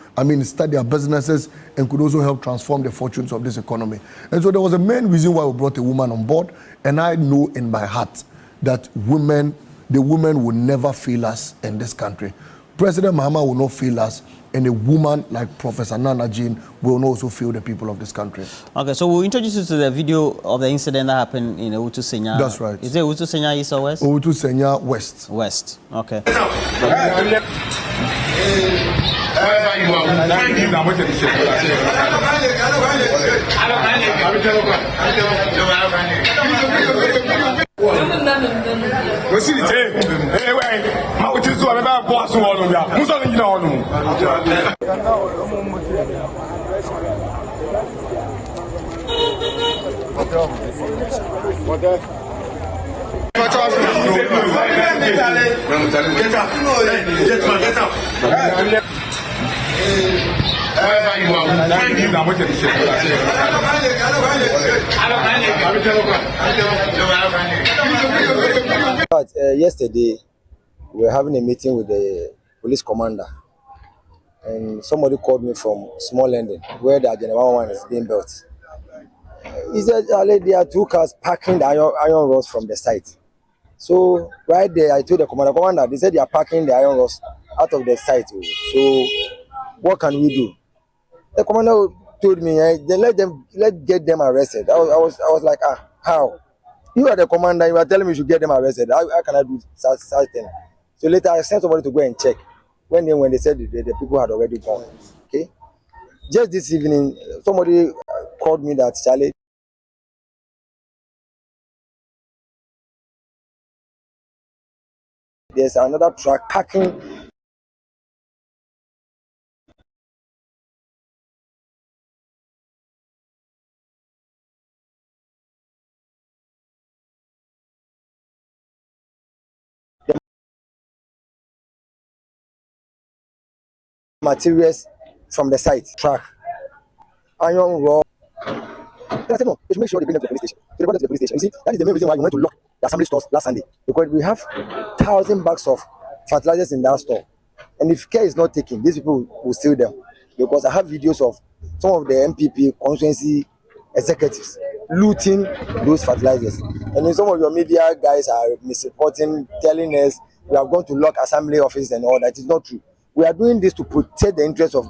start their businesses and could also help transform the fortunes of this economy. And so there was a main reason why we brought a woman on board. And I know in my heart that the women will never fail us in this country. President Mahama will not fail us, and a woman like Professor Nana Jane will also fail the people of this country. Okay, so we'll introduce you to the video of the incident that happened in Owutu Senya. That's right. Is it Owutu Senya East or West? Owutu Senya West. West, okay. Get up. But yesterday, we were having a meeting with the police commander, and somebody called me from Small London, where the Agenda 111 is being built. He said, there are 2 cars parking the iron rods from the site. So right there, I told the commander, they said they are parking the iron rods out of the site. So what can we do? The commander told me, then let's get them arrested. I was like, how? You are the commander, you are telling me you should get them arrested. How can I do such thing? So later I sent somebody to go and check. When they said the people had already gone. Okay. Just this evening, somebody called me that, Charlie, there's another truck parking materials from the site. Truck, iron rod. I said, no, we should make sure they bring them to the police station. So they brought them to the police station. You see, that is the main reason why we went to lock the assembly stores last Sunday. Because we have 1,000 bags of fertilizers in that store. And if care is not taken, these people will steal them. Because I have videos of some of the MPP constituency executives looting those fertilizers. And then some of your media guys are misreporting, telling us we are going to lock assembly offices and all that. It's not true. We are doing this to protect the interests of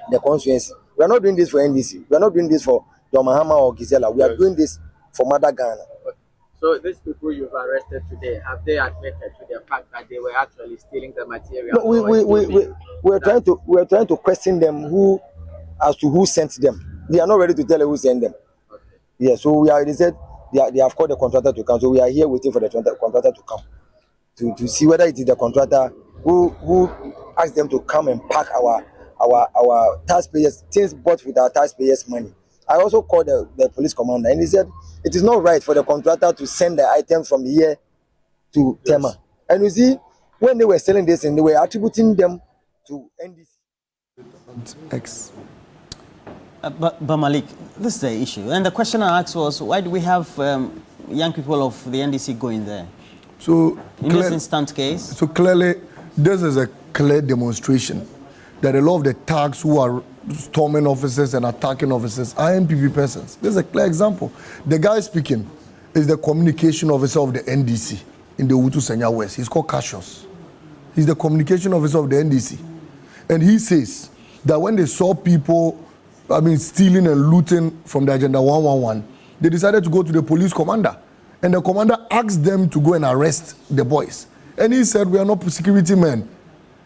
the constituency. We are not doing this for NDC. We are not doing this for John Mahama or Gisela. We are doing this for Mother Ghana. So these people you've arrested today, have they admitted to the fact that they were actually stealing the material? No, we're trying to question them as to who sent them. They are not ready to tell who sent them. Okay. Yeah, so they said they have called the contractor to come. So we are here waiting for the contractor to come to see whether it is the contractor who asked them to come and pack our taxpayers things bought with our taxpayers' money. I also called the police commander, and he said it is not right for the contractor to send the items from here to Tema. And you see, when they were selling this, and they were attributing them to NDC. X. But Malik, this is the issue. And the question I asked was, why do we have young people of the NDC going there? So in this instant case? So clearly, this is a clear demonstration that a lot of the thugs who are storming offices and attacking offices are MPP persons. This is a clear example. The guy speaking is the communication officer of the NDC in the Utu Senya West. He's called Cassius. He's the communication officer of the NDC. And he says that when they saw people, stealing and looting from the Agenda 111, they decided to go to the police commander. And the commander asked them to go and arrest the boys. And he said, we are not security men.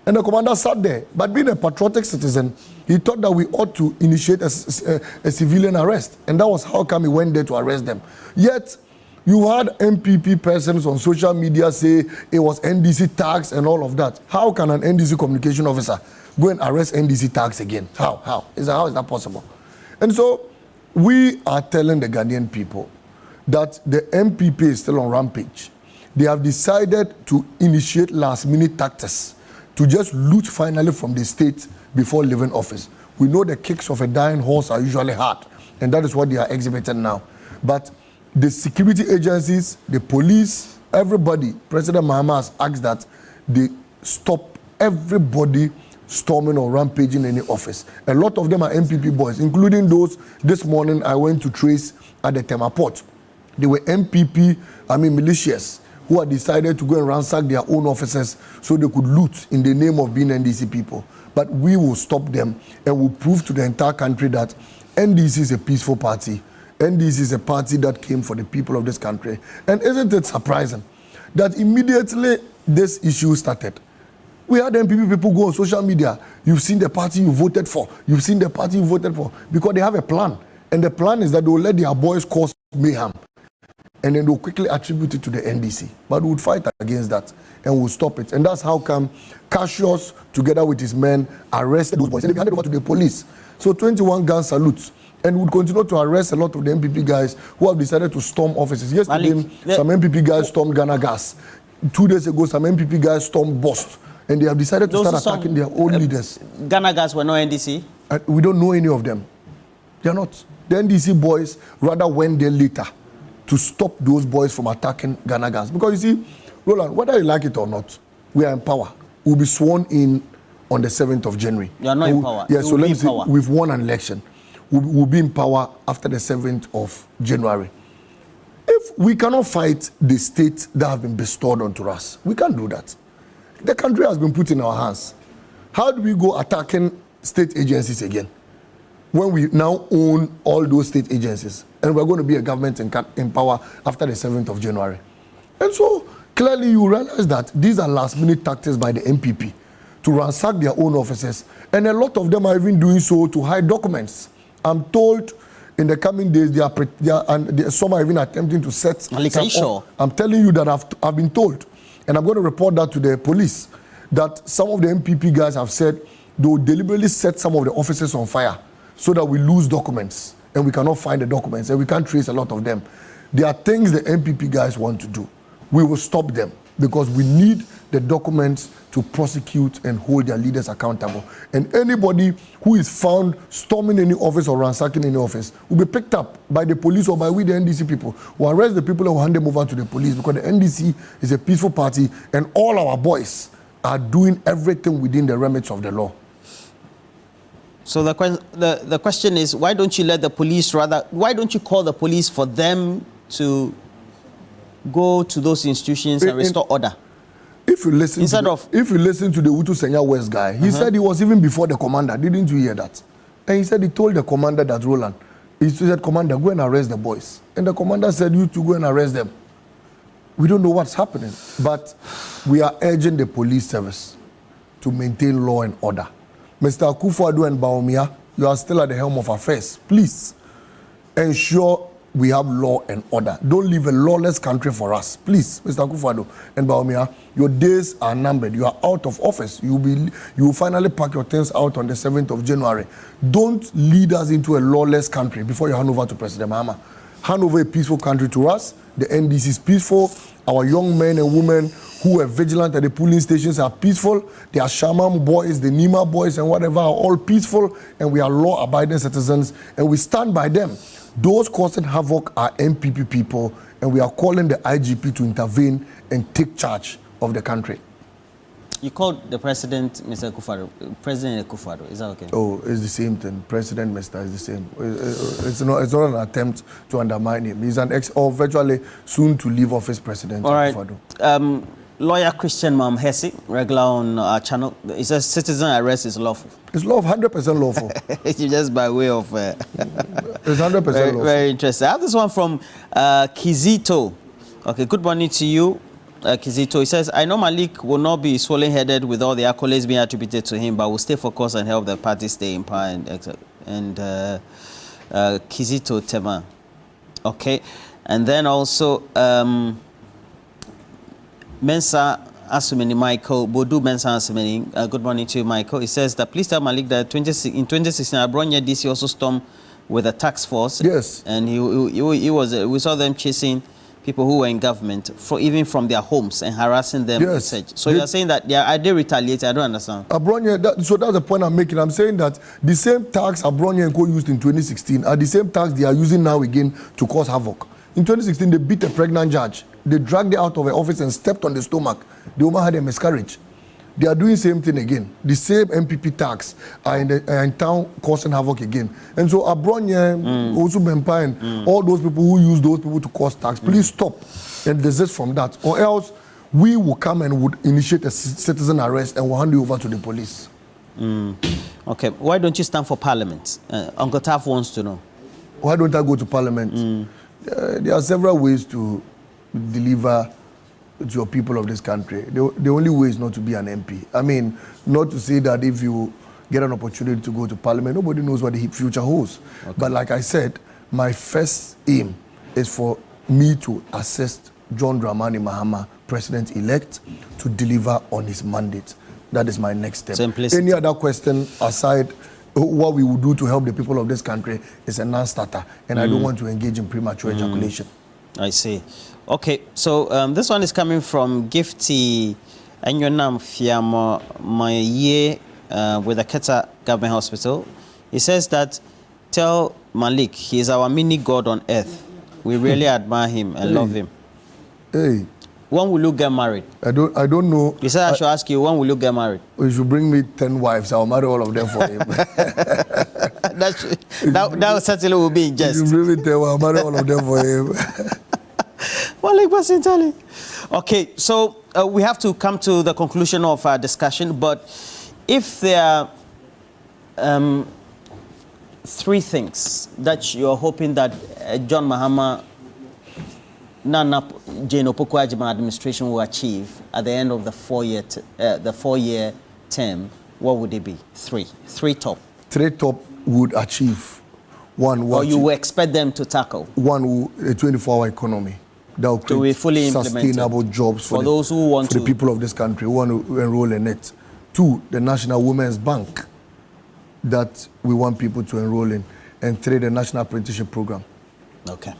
And the commander sat there. But being a patriotic citizen, he thought that we ought to initiate a civilian arrest. And that was how come he went there to arrest them. Yet, you had MPP persons on social media say it was NDC tax and all of that. How can an NDC communication officer go and arrest NDC tax again? How is that possible? And so, we are telling the Ghanaian people that the MPP is still on rampage. They have decided to initiate last-minute tactics to just loot finally from the state before leaving office. We know the kicks of a dying horse are usually hard, and that is what they are exhibiting now. But the security agencies, the police, everybody, President Mahama has asked that they stop everybody storming or rampaging any office. A lot of them are MPP boys, including those this morning I went to trace at the Tema port. They were MPP, militias, who had decided to go and ransack their own offices so they could loot in the name of being NDC people. But we will stop them and will prove to the entire country that NDC is a peaceful party. NDC is a party that came for the people of this country. And isn't it surprising that immediately this issue started, we had MPP people go on social media. You've seen the party you voted for. You've seen the party you voted for. Because they have a plan. And the plan is that they will let their boys cause mayhem. And then they'll quickly attribute it to the NDC. But we would fight against that and we'll stop it. And that's how come Cassius, together with his men, arrested those boys. And they handed over to the police. So 21 gun salutes. And we'll continue to arrest a lot of the MPP guys who have decided to storm offices. Yesterday, some MPP guys stormed Ghana Gas. 2 days ago, some MPP guys stormed Bost. And they have decided to start attacking their own leaders. Ghana Gas were no NDC? We don't know any of them. They're not. The NDC boys rather went there later to stop those boys from attacking Ghana Gas. Because you see, Roland, whether you like it or not, we are in power. We'll be sworn in on the 7th of January. You are not in power. Yeah, so let me say, we've won an election. We'll be in power after the 7th of January. If we cannot fight the state that have been bestowed onto us, we can't do that. The country has been put in our hands. How do we go attacking state agencies again when we now own all those state agencies and we're going to be a government in power after the 7th of January? And so clearly you realize that these are last-minute tactics by the MPP to ransack their own offices, and a lot of them are even doing so to hide documents. I'm told in the coming days some are even attempting to set. Malik, are you sure? I'm telling you that I've been told, and I'm going to report that to the police, that some of the MPP guys have said they will deliberately set some of the offices on fire so that we lose documents and we cannot find the documents and we can't trace a lot of them. There are things the MPP guys want to do. We will stop them because we need the documents to prosecute and hold their leaders accountable. And anybody who is found storming any office or ransacking any office will be picked up by the police or by we, the NDC people, who arrest the people and will hand them over to the police, because the NDC is a peaceful party and all our boys are doing everything within the remits of the law. So the question is, why don't you let the police why don't you call the police for them to go to those institutions and restore order? If you listen to the Utu Senya West guy, he said he was even before the commander. Didn't you hear that? And he said he told the commander that, Roland, he said, Commander, go and arrest the boys. And the commander said, you to go and arrest them. We don't know what's happening, but we are urging the police service to maintain law and order. Mr. Akufo-Addo and Bawumia, you are still at the helm of affairs. Please ensure we have law and order. Don't leave a lawless country for us. Please, Mr. Akufo-Addo and Bawumia, your days are numbered. You are out of office. You will finally pack your things out on the 7th of January. Don't lead us into a lawless country before you hand over to President Mahama. Hand over a peaceful country to us. The NDC is peaceful. Our young men and women who are vigilant at the polling stations are peaceful. The Ashaman boys, the Nima boys and whatever are all peaceful, and we are law-abiding citizens, and we stand by them. Those causing havoc are MPP people, and we are calling the IGP to intervene and take charge of the country. You called the president Mr. Akufo-Addo, President Akufo-Addo. Is that okay? Oh, it's the same thing. President Mr. is the same. It's not an attempt to undermine him. He's an virtually soon to leave office president. All right. Akufo-Addo. Lawyer Christian Mamhesi, regular on our channel, he says citizen arrest is lawful. It's 100% lawful. Just by way of... it's 100% lawful. Very interesting. I have this one from Kizito. Okay, good morning to you, Kizito. He says, I know Malik will not be swollen-headed with all the accolades being attributed to him, but will stay focused and help the party stay in power. And Kizito Tema. Okay. And then also... Mensa Asumeni Michael, Bodu Mensa Asumeni, good morning to you, Michael. He says that please tell Malik that in 2016, Abronya DC also stormed with a task force. Yes. And he was, we saw them chasing people who were in government, even from their homes, and harassing them. Yes. So you're saying that they retaliate? I don't understand. Abronya, so that's the point I'm making. I'm saying that the same tax Abronya and Co used in 2016 are the same tax they are using now again to cause havoc. In 2016, they beat a pregnant judge. They dragged her out of her office and stepped on the stomach. The woman had a miscarriage. They are doing the same thing again. The same MPP tax are in town causing havoc again. And so Abronya, also Bempa, and all those people who use those people to cause tax, please stop and desist from that. Or else we will come and would initiate a citizen arrest and will hand you over to the police. Okay. Why don't you stand for parliament? Uncle Taf wants to know. Why don't I go to parliament? There are several ways to deliver to your people of this country. The only way is not to be an MP. I mean, not to say that if you get an opportunity to go to parliament, nobody knows what the future holds. Okay. But like I said, my first aim is for me to assist John Dramani Mahama, president-elect, to deliver on his mandate. That is my next step. Simplicity. Any other question aside what we will do to help the people of this country is a non-starter, and I don't want to engage in premature ejaculation. I see. Okay, so this one is coming from Gifty Enyonam Fiamo Maye with the Keta Government Hospital. He says that, tell Malik, he's our mini God on earth. We really admire him and love him. Hey. When will you get married? I don't know. He said I should ask you, when will you get married? You should bring me 10 wives. I'll marry all of them for him. that certainly will be in jest. You bring me 10 wives, I'll marry all of them for him. Malik Basintale. Okay, so we have to come to the conclusion of our discussion, but if there are 3 things that you're hoping that John Mahama, Nana Jane Opoku-Agyeman administration will achieve at the end of the 4-year term, what would it be? 3 top. 3 top would achieve. One, or you would expect them to tackle? One, a 24-hour economy. That will create fully sustainable jobs for those who want the people of this country who want to enroll in it. 2, the National Women's Bank that we want people to enroll in. And 3, the National Apprenticeship Program. Okay.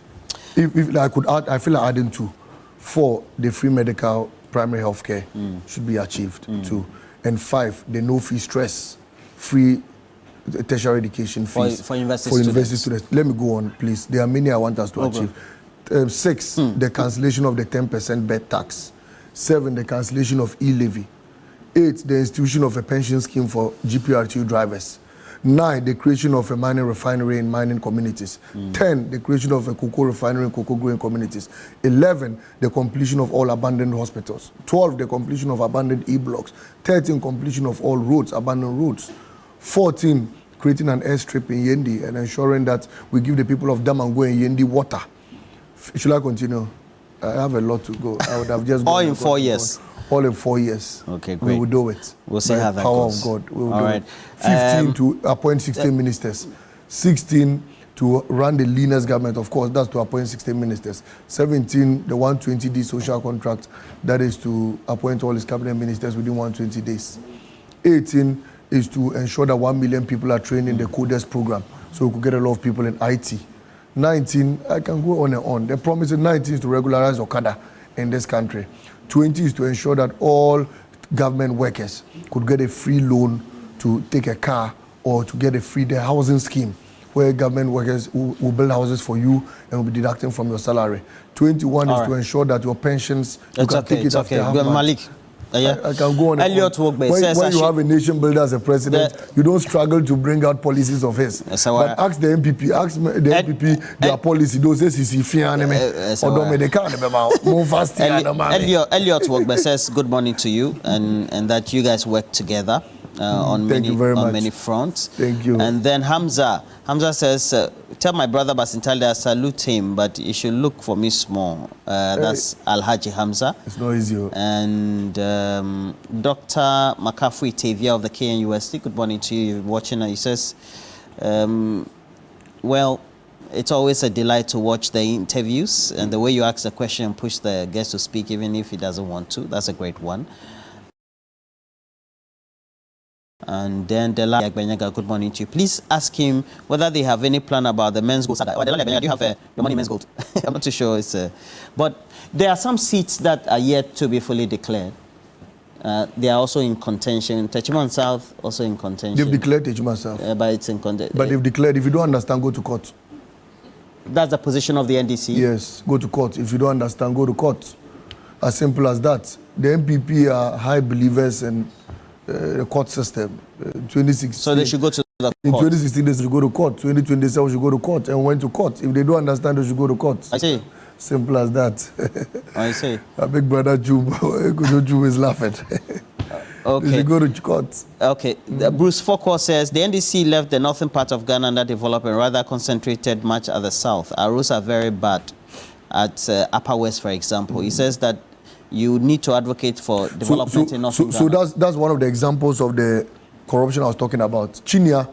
If I could add, I feel like adding 2. 4, the free medical primary health care should be achieved. 2. And 5, the no-fee stress, free tertiary education fees for university students. Let me go on, please. There are many I want us to achieve. 6, the cancellation of the 10% bed tax. 7, the cancellation of e-levy. 8, the institution of a pension scheme for GPRTU drivers. 9, the creation of a mining refinery in mining communities. 10, the creation of a cocoa refinery in cocoa growing communities. 11, the completion of all abandoned hospitals. 12, the completion of abandoned e-blocks. 13, completion of all roads, abandoned roads. 14, creating an airstrip in Yendi and ensuring that we give the people of Damango and Yendi water. Should I continue? I have a lot to go. I would have just all in 4 years. All in 4 years. Okay, great. We will do it. We'll see how that goes. Power of God. We will all do right. it. 15 to appoint 16 ministers. 16 to run the leanest government. Of course, that's to appoint 16 ministers. 17, the 120-day social contract. That is to appoint all his cabinet ministers within 120 days. 18 is to ensure that 1 million people are trained in the coders program. So we could get a lot of people in IT. 19, I can go on and on. The promise in 19 is to regularize Okada in this country. 20 is to ensure that all government workers could get a free loan to take a car or to get a free housing scheme where government workers will build houses for you and will be deducting from your salary. 21 is to ensure that your pensions, you can take it after half month. Malik. I can go on. Elliot when you have a nation builder as a president, you don't struggle to bring out policies of his. But ask the MPP, their policy. Those say Elliot Wogbe says good morning to you and that you guys work together on many fronts. Thank you. And then Hamza says, tell my brother Basintale I salute him, but you should look for me small. That's Alhaji Hamza. It's not easy. And Dr. Makafui Tavia of the KNUST, good morning to you. You're watching, he says, well, it's always a delight to watch the interviews and the way you ask the question and push the guest to speak even if he doesn't want to. That's a great one. And then Dela Agbenyaga, good morning to you. Please ask him whether they have any plan about the men's gold. Dela Agbenyaga, do you have your money men's gold? I'm not too sure. But there are some seats that are yet to be fully declared. They are also in contention. Techiman South also in contention. They've declared Techiman South. But it's in contention. But they've declared, if you don't understand, go to court. That's the position of the NDC? Yes, go to court. If you don't understand, go to court. As simple as that. The MPP are high believers in the court system. 2016. So they should go to the court. In 2016, they should go to court. 2027, they should go to court and went to court. If they don't understand, they should go to court. I see. Simple as that. I see. Our big brother Jube is laughing. Okay. They should go to court. Okay. Bruce Foucault says the NDC left the northern part of Ghana under development, rather concentrated much at the south. Our roads are very bad at Upper West, for example. He says that you need to advocate for development in northern Ghana. So that's one of the examples of the corruption I was talking about. Chinia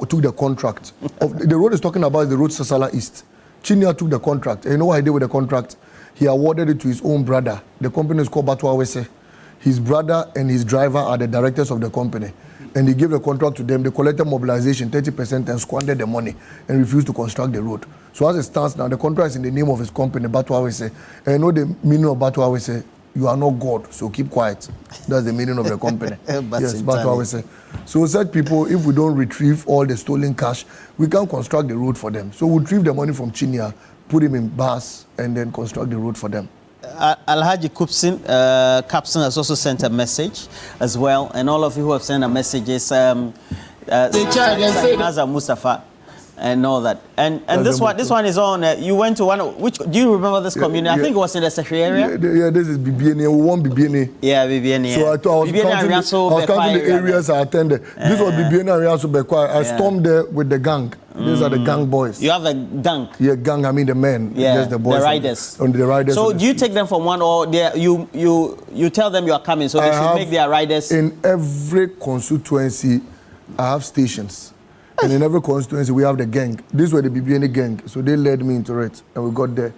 took the contract. The road is talking about is the road Sasala East. Chinia took the contract. And you know what he did with the contract? He awarded it to his own brother. The company is called Batu Awese. His brother and his driver are the directors of the company. And he gave the contract to them. They collected mobilization, 30%, and squandered the money and refused to construct the road. So as it stands now, the contract is in the name of his company, Batu Awese. And you know the meaning of Batu Awese? you are not God, so keep quiet. That's the meaning of the company. Yes, that's what we say. So such people, if we don't retrieve all the stolen cash, we can construct the road for them. So we retrieve the money from Chinia, put him in bus, and then construct the road for them. Alhaji Kapson has also sent a message as well, and all of you who have sent a message is Nazar Mustafa and all that. And this one is on. You went to which? Do you remember this community? I think it was in the Secretary area. Yeah, this is BBNA. We won BBNA. Yeah, BBNA. So I was counting the areas I attended. This was BBNA and Riaso Bekwai. I stormed there with the gang. These are the gang boys. You have a gang? Yeah, gang. I mean the men. Yeah, just the boys. The riders. On the riders. So do you take them from one, or you tell them you are coming, so they should make their riders? In every constituency, I have stations. And in every constituency, we have the gang. These were the BBNA gang, so they led me into it, and we got there.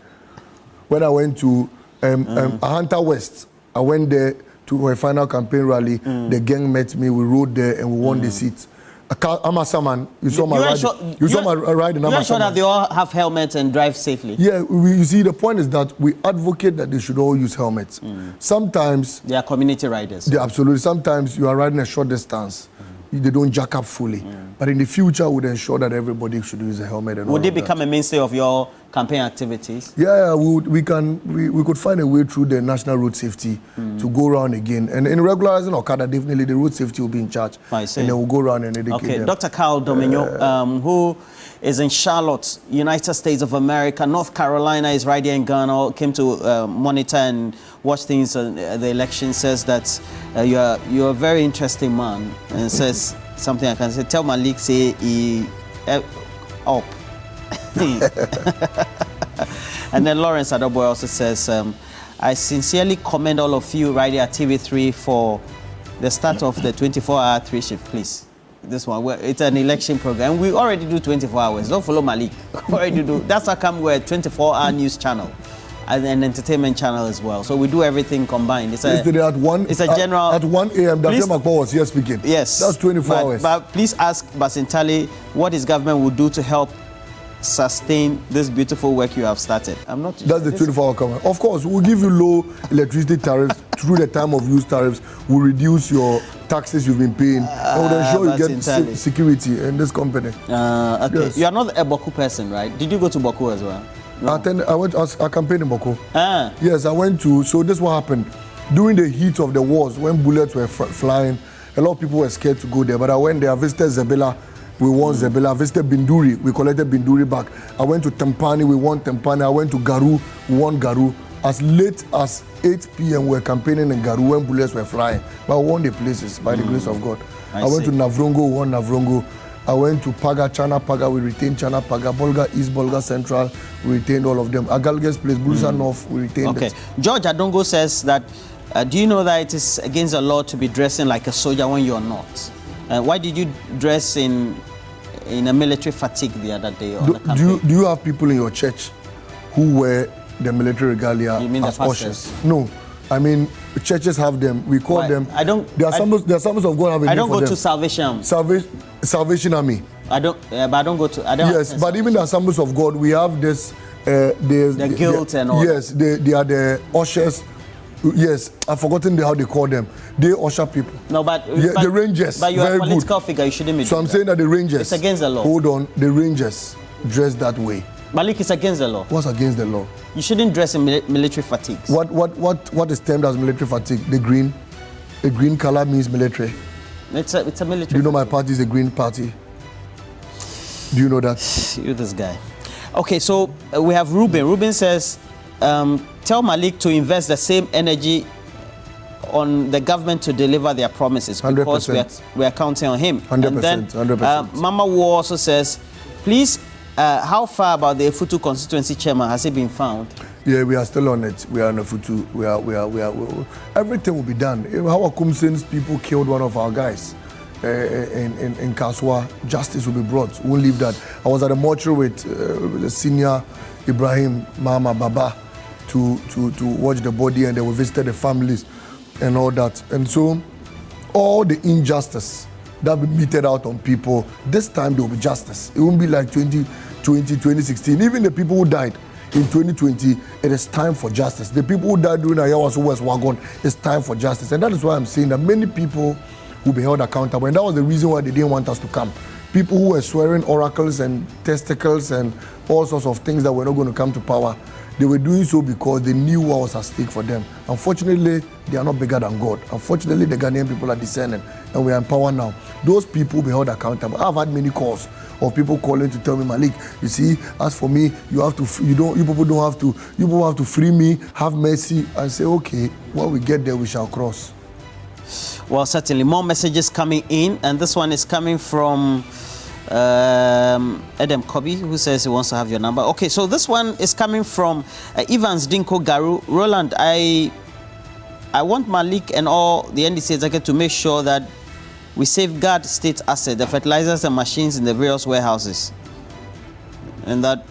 When I went to Ahanta West, I went there to a final campaign rally. The gang met me, we rode there, and we won the seat. Amasaman, you saw my ride. You saw my ride in Amasaman. You're sure that they all have helmets and drive safely? Yeah, you see, the point is that we advocate that they should all use helmets. Sometimes they are community riders. Yeah, absolutely. Sometimes you are riding a short distance. They don't jack up fully. But in the future, we would ensure that everybody should use a helmet. And would it become a mainstay of your campaign activities? Yeah, we could find a way through the National Road Safety to go around again. And in regularizing Okada, definitely the road safety will be in charge. I see. And then we'll go around and educate them. Dr. Carl Domino, who is in Charlotte, United States of America, North Carolina, is right here in Ghana, came to monitor and watch things the election, says that you're a very interesting man, and says something I can say. Tell Malik, say he up. And then Lawrence Adoboy also says, I sincerely commend all of you right here at TV3 for the start of the 24-hour 3 shift, please. This one, it's an election program. We already do 24 hours. Don't follow Malik. Already do. That's how come we're a 24-hour news channel and an entertainment channel as well. So we do everything combined. It's a general. At 1 a.m. Dr. Makpo was here speaking. Yes. That's 24 hours. But please ask Basintale what his government will do to help sustain this beautiful work you have started. I'm not. That's the 24-hour comment. Of course, we'll give you low electricity tariffs through the time of use tariffs. We'll reduce your taxes you've been paying. And we'll ensure you get security in this company. Okay. Yes. You are not a Boku person, right? Did you go to Boku as well? No. I campaigned in Boku. Yes, I went to. So this is what happened. During the heat of the wars, when bullets were flying, a lot of people were scared to go there. But I went there, I visited Zebela. We won Zebela. I visited Binduri. We collected Binduri back. I went to Tempani. We won Tempani. I went to Garu. We won Garu. As late as 8 p.m. we were campaigning in Garu when bullets were flying. But I won the places by the grace of God. I went to Navrongo. We won Navrongo. I went to Paga, Chana Paga. We retained Chana Paga. Bolga East, Bolga Central. We retained all of them. Agalges Place, Burusa North. We retained it. George Adongo says that, do you know that it is against the law to be dressing like a soldier when you're not? Why did you dress in a military fatigue the other day on the campaign? Do you have people in your church who wear the military regalia as ushers? No. I mean, churches have them. We call them. There are some of God having. I don't go to Salvation. Salvation Army. But I don't go to. Yes, but even the Assemblies of God, we have this. The guilt and all. Yes, they are the ushers. Yes, I've forgotten how they call them. They usher people. No, but the Rangers. But you're a political figure. You shouldn't be. So I'm saying that the Rangers. It's against the law. Hold on, the Rangers dress that way. Malik, it's against the law. What's against the law? You shouldn't dress in military fatigues. What is termed as military fatigue? The green color means military. It's a military. Do you know my party is a green party? Do you know that? You're this guy. Okay, so we have Ruben. Ruben says, tell Malik to invest the same energy on the government to deliver their promises because 100%. we are counting on him. 100%. And then 100%. Mama Wu also says, please, how far about the Efutu constituency chairman has he been found? Yeah, we are still on it. We are on Efutu. We are. Everything will be done. How Kumsin's people killed one of our guys in Kaswa, justice will be brought. We won't leave that. I was at a mortuary with the senior Ibrahim Mama Baba to watch the body, and they will visit the families and all that. And so all the injustice that will be meted out on people, this time there will be justice. It won't be like 2016. Even the people who died, in 2020, it is time for justice. The people who died during Ayawaso West Wagon, it's time for justice. And that is why I'm saying that many people will be held accountable. And that was the reason why they didn't want us to come. People who were swearing oracles and testicles and all sorts of things that were not going to come to power, they were doing so because they knew what was at stake for them. Unfortunately, they are not bigger than God. Unfortunately, the Ghanaian people are discerning, and we are in power now. Those people will be held accountable. I've had many calls of people calling to tell me, Malik, you see, as for me, you people have to free me, have mercy. I say, okay, when we get there, we shall cross. Well, certainly more messages coming in, and this one is coming from Adam Kobe, who says he wants to have your number. Okay, so this one is coming from Evans Dinko Garu. Roland, I want Malik and all the NDC executive to make sure that we safeguard state assets, the fertilizers and machines in the various warehouses. And that,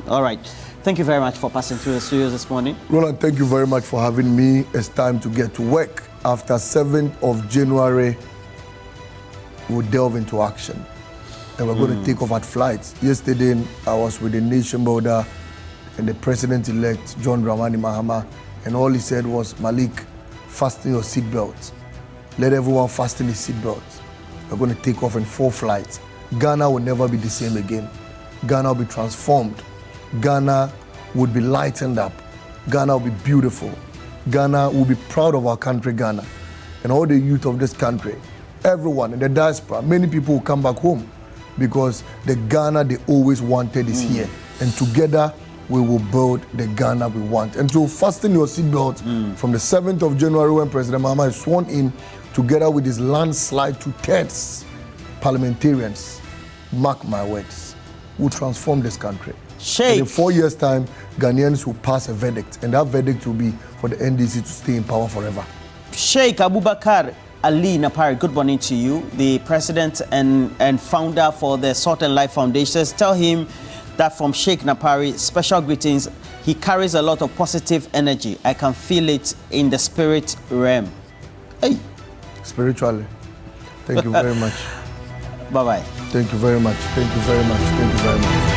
all right. Thank you very much for passing through the studios this morning. Roland, thank you very much for having me. It's time to get to work. After 7th of January, we'll delve into action. And we're going to take off at flights. Yesterday, I was with the nation builder and the president-elect, John Dramani Mahama, and all he said was, Malik, fasten your seatbelt. Let everyone fasten his seatbelt. We're going to take off in 4 flights. Ghana will never be the same again. Ghana will be transformed. Ghana would be lightened up. Ghana will be beautiful. Ghana will be proud of our country, Ghana. And all the youth of this country, everyone in the diaspora, many people will come back home because the Ghana they always wanted is here. And together, we will build the Ghana we want. And so fasten your seatbelt from the 7th of January when President Mahama is sworn in, together with his landslide 2/3 parliamentarians, mark my words, will transform this country. Sheikh. In 4 years' time, Ghanaians will pass a verdict, and that verdict will be for the NDC to stay in power forever. Sheikh Abubakar Ali Napari, good morning to you, the president and founder for the Salt and Life Foundation. Tell him that from Sheikh Napari, special greetings. He carries a lot of positive energy. I can feel it in the spirit realm. Hey. Spiritually. Thank you very much. Bye-bye. Thank you very much. Thank you very much. Thank you very much.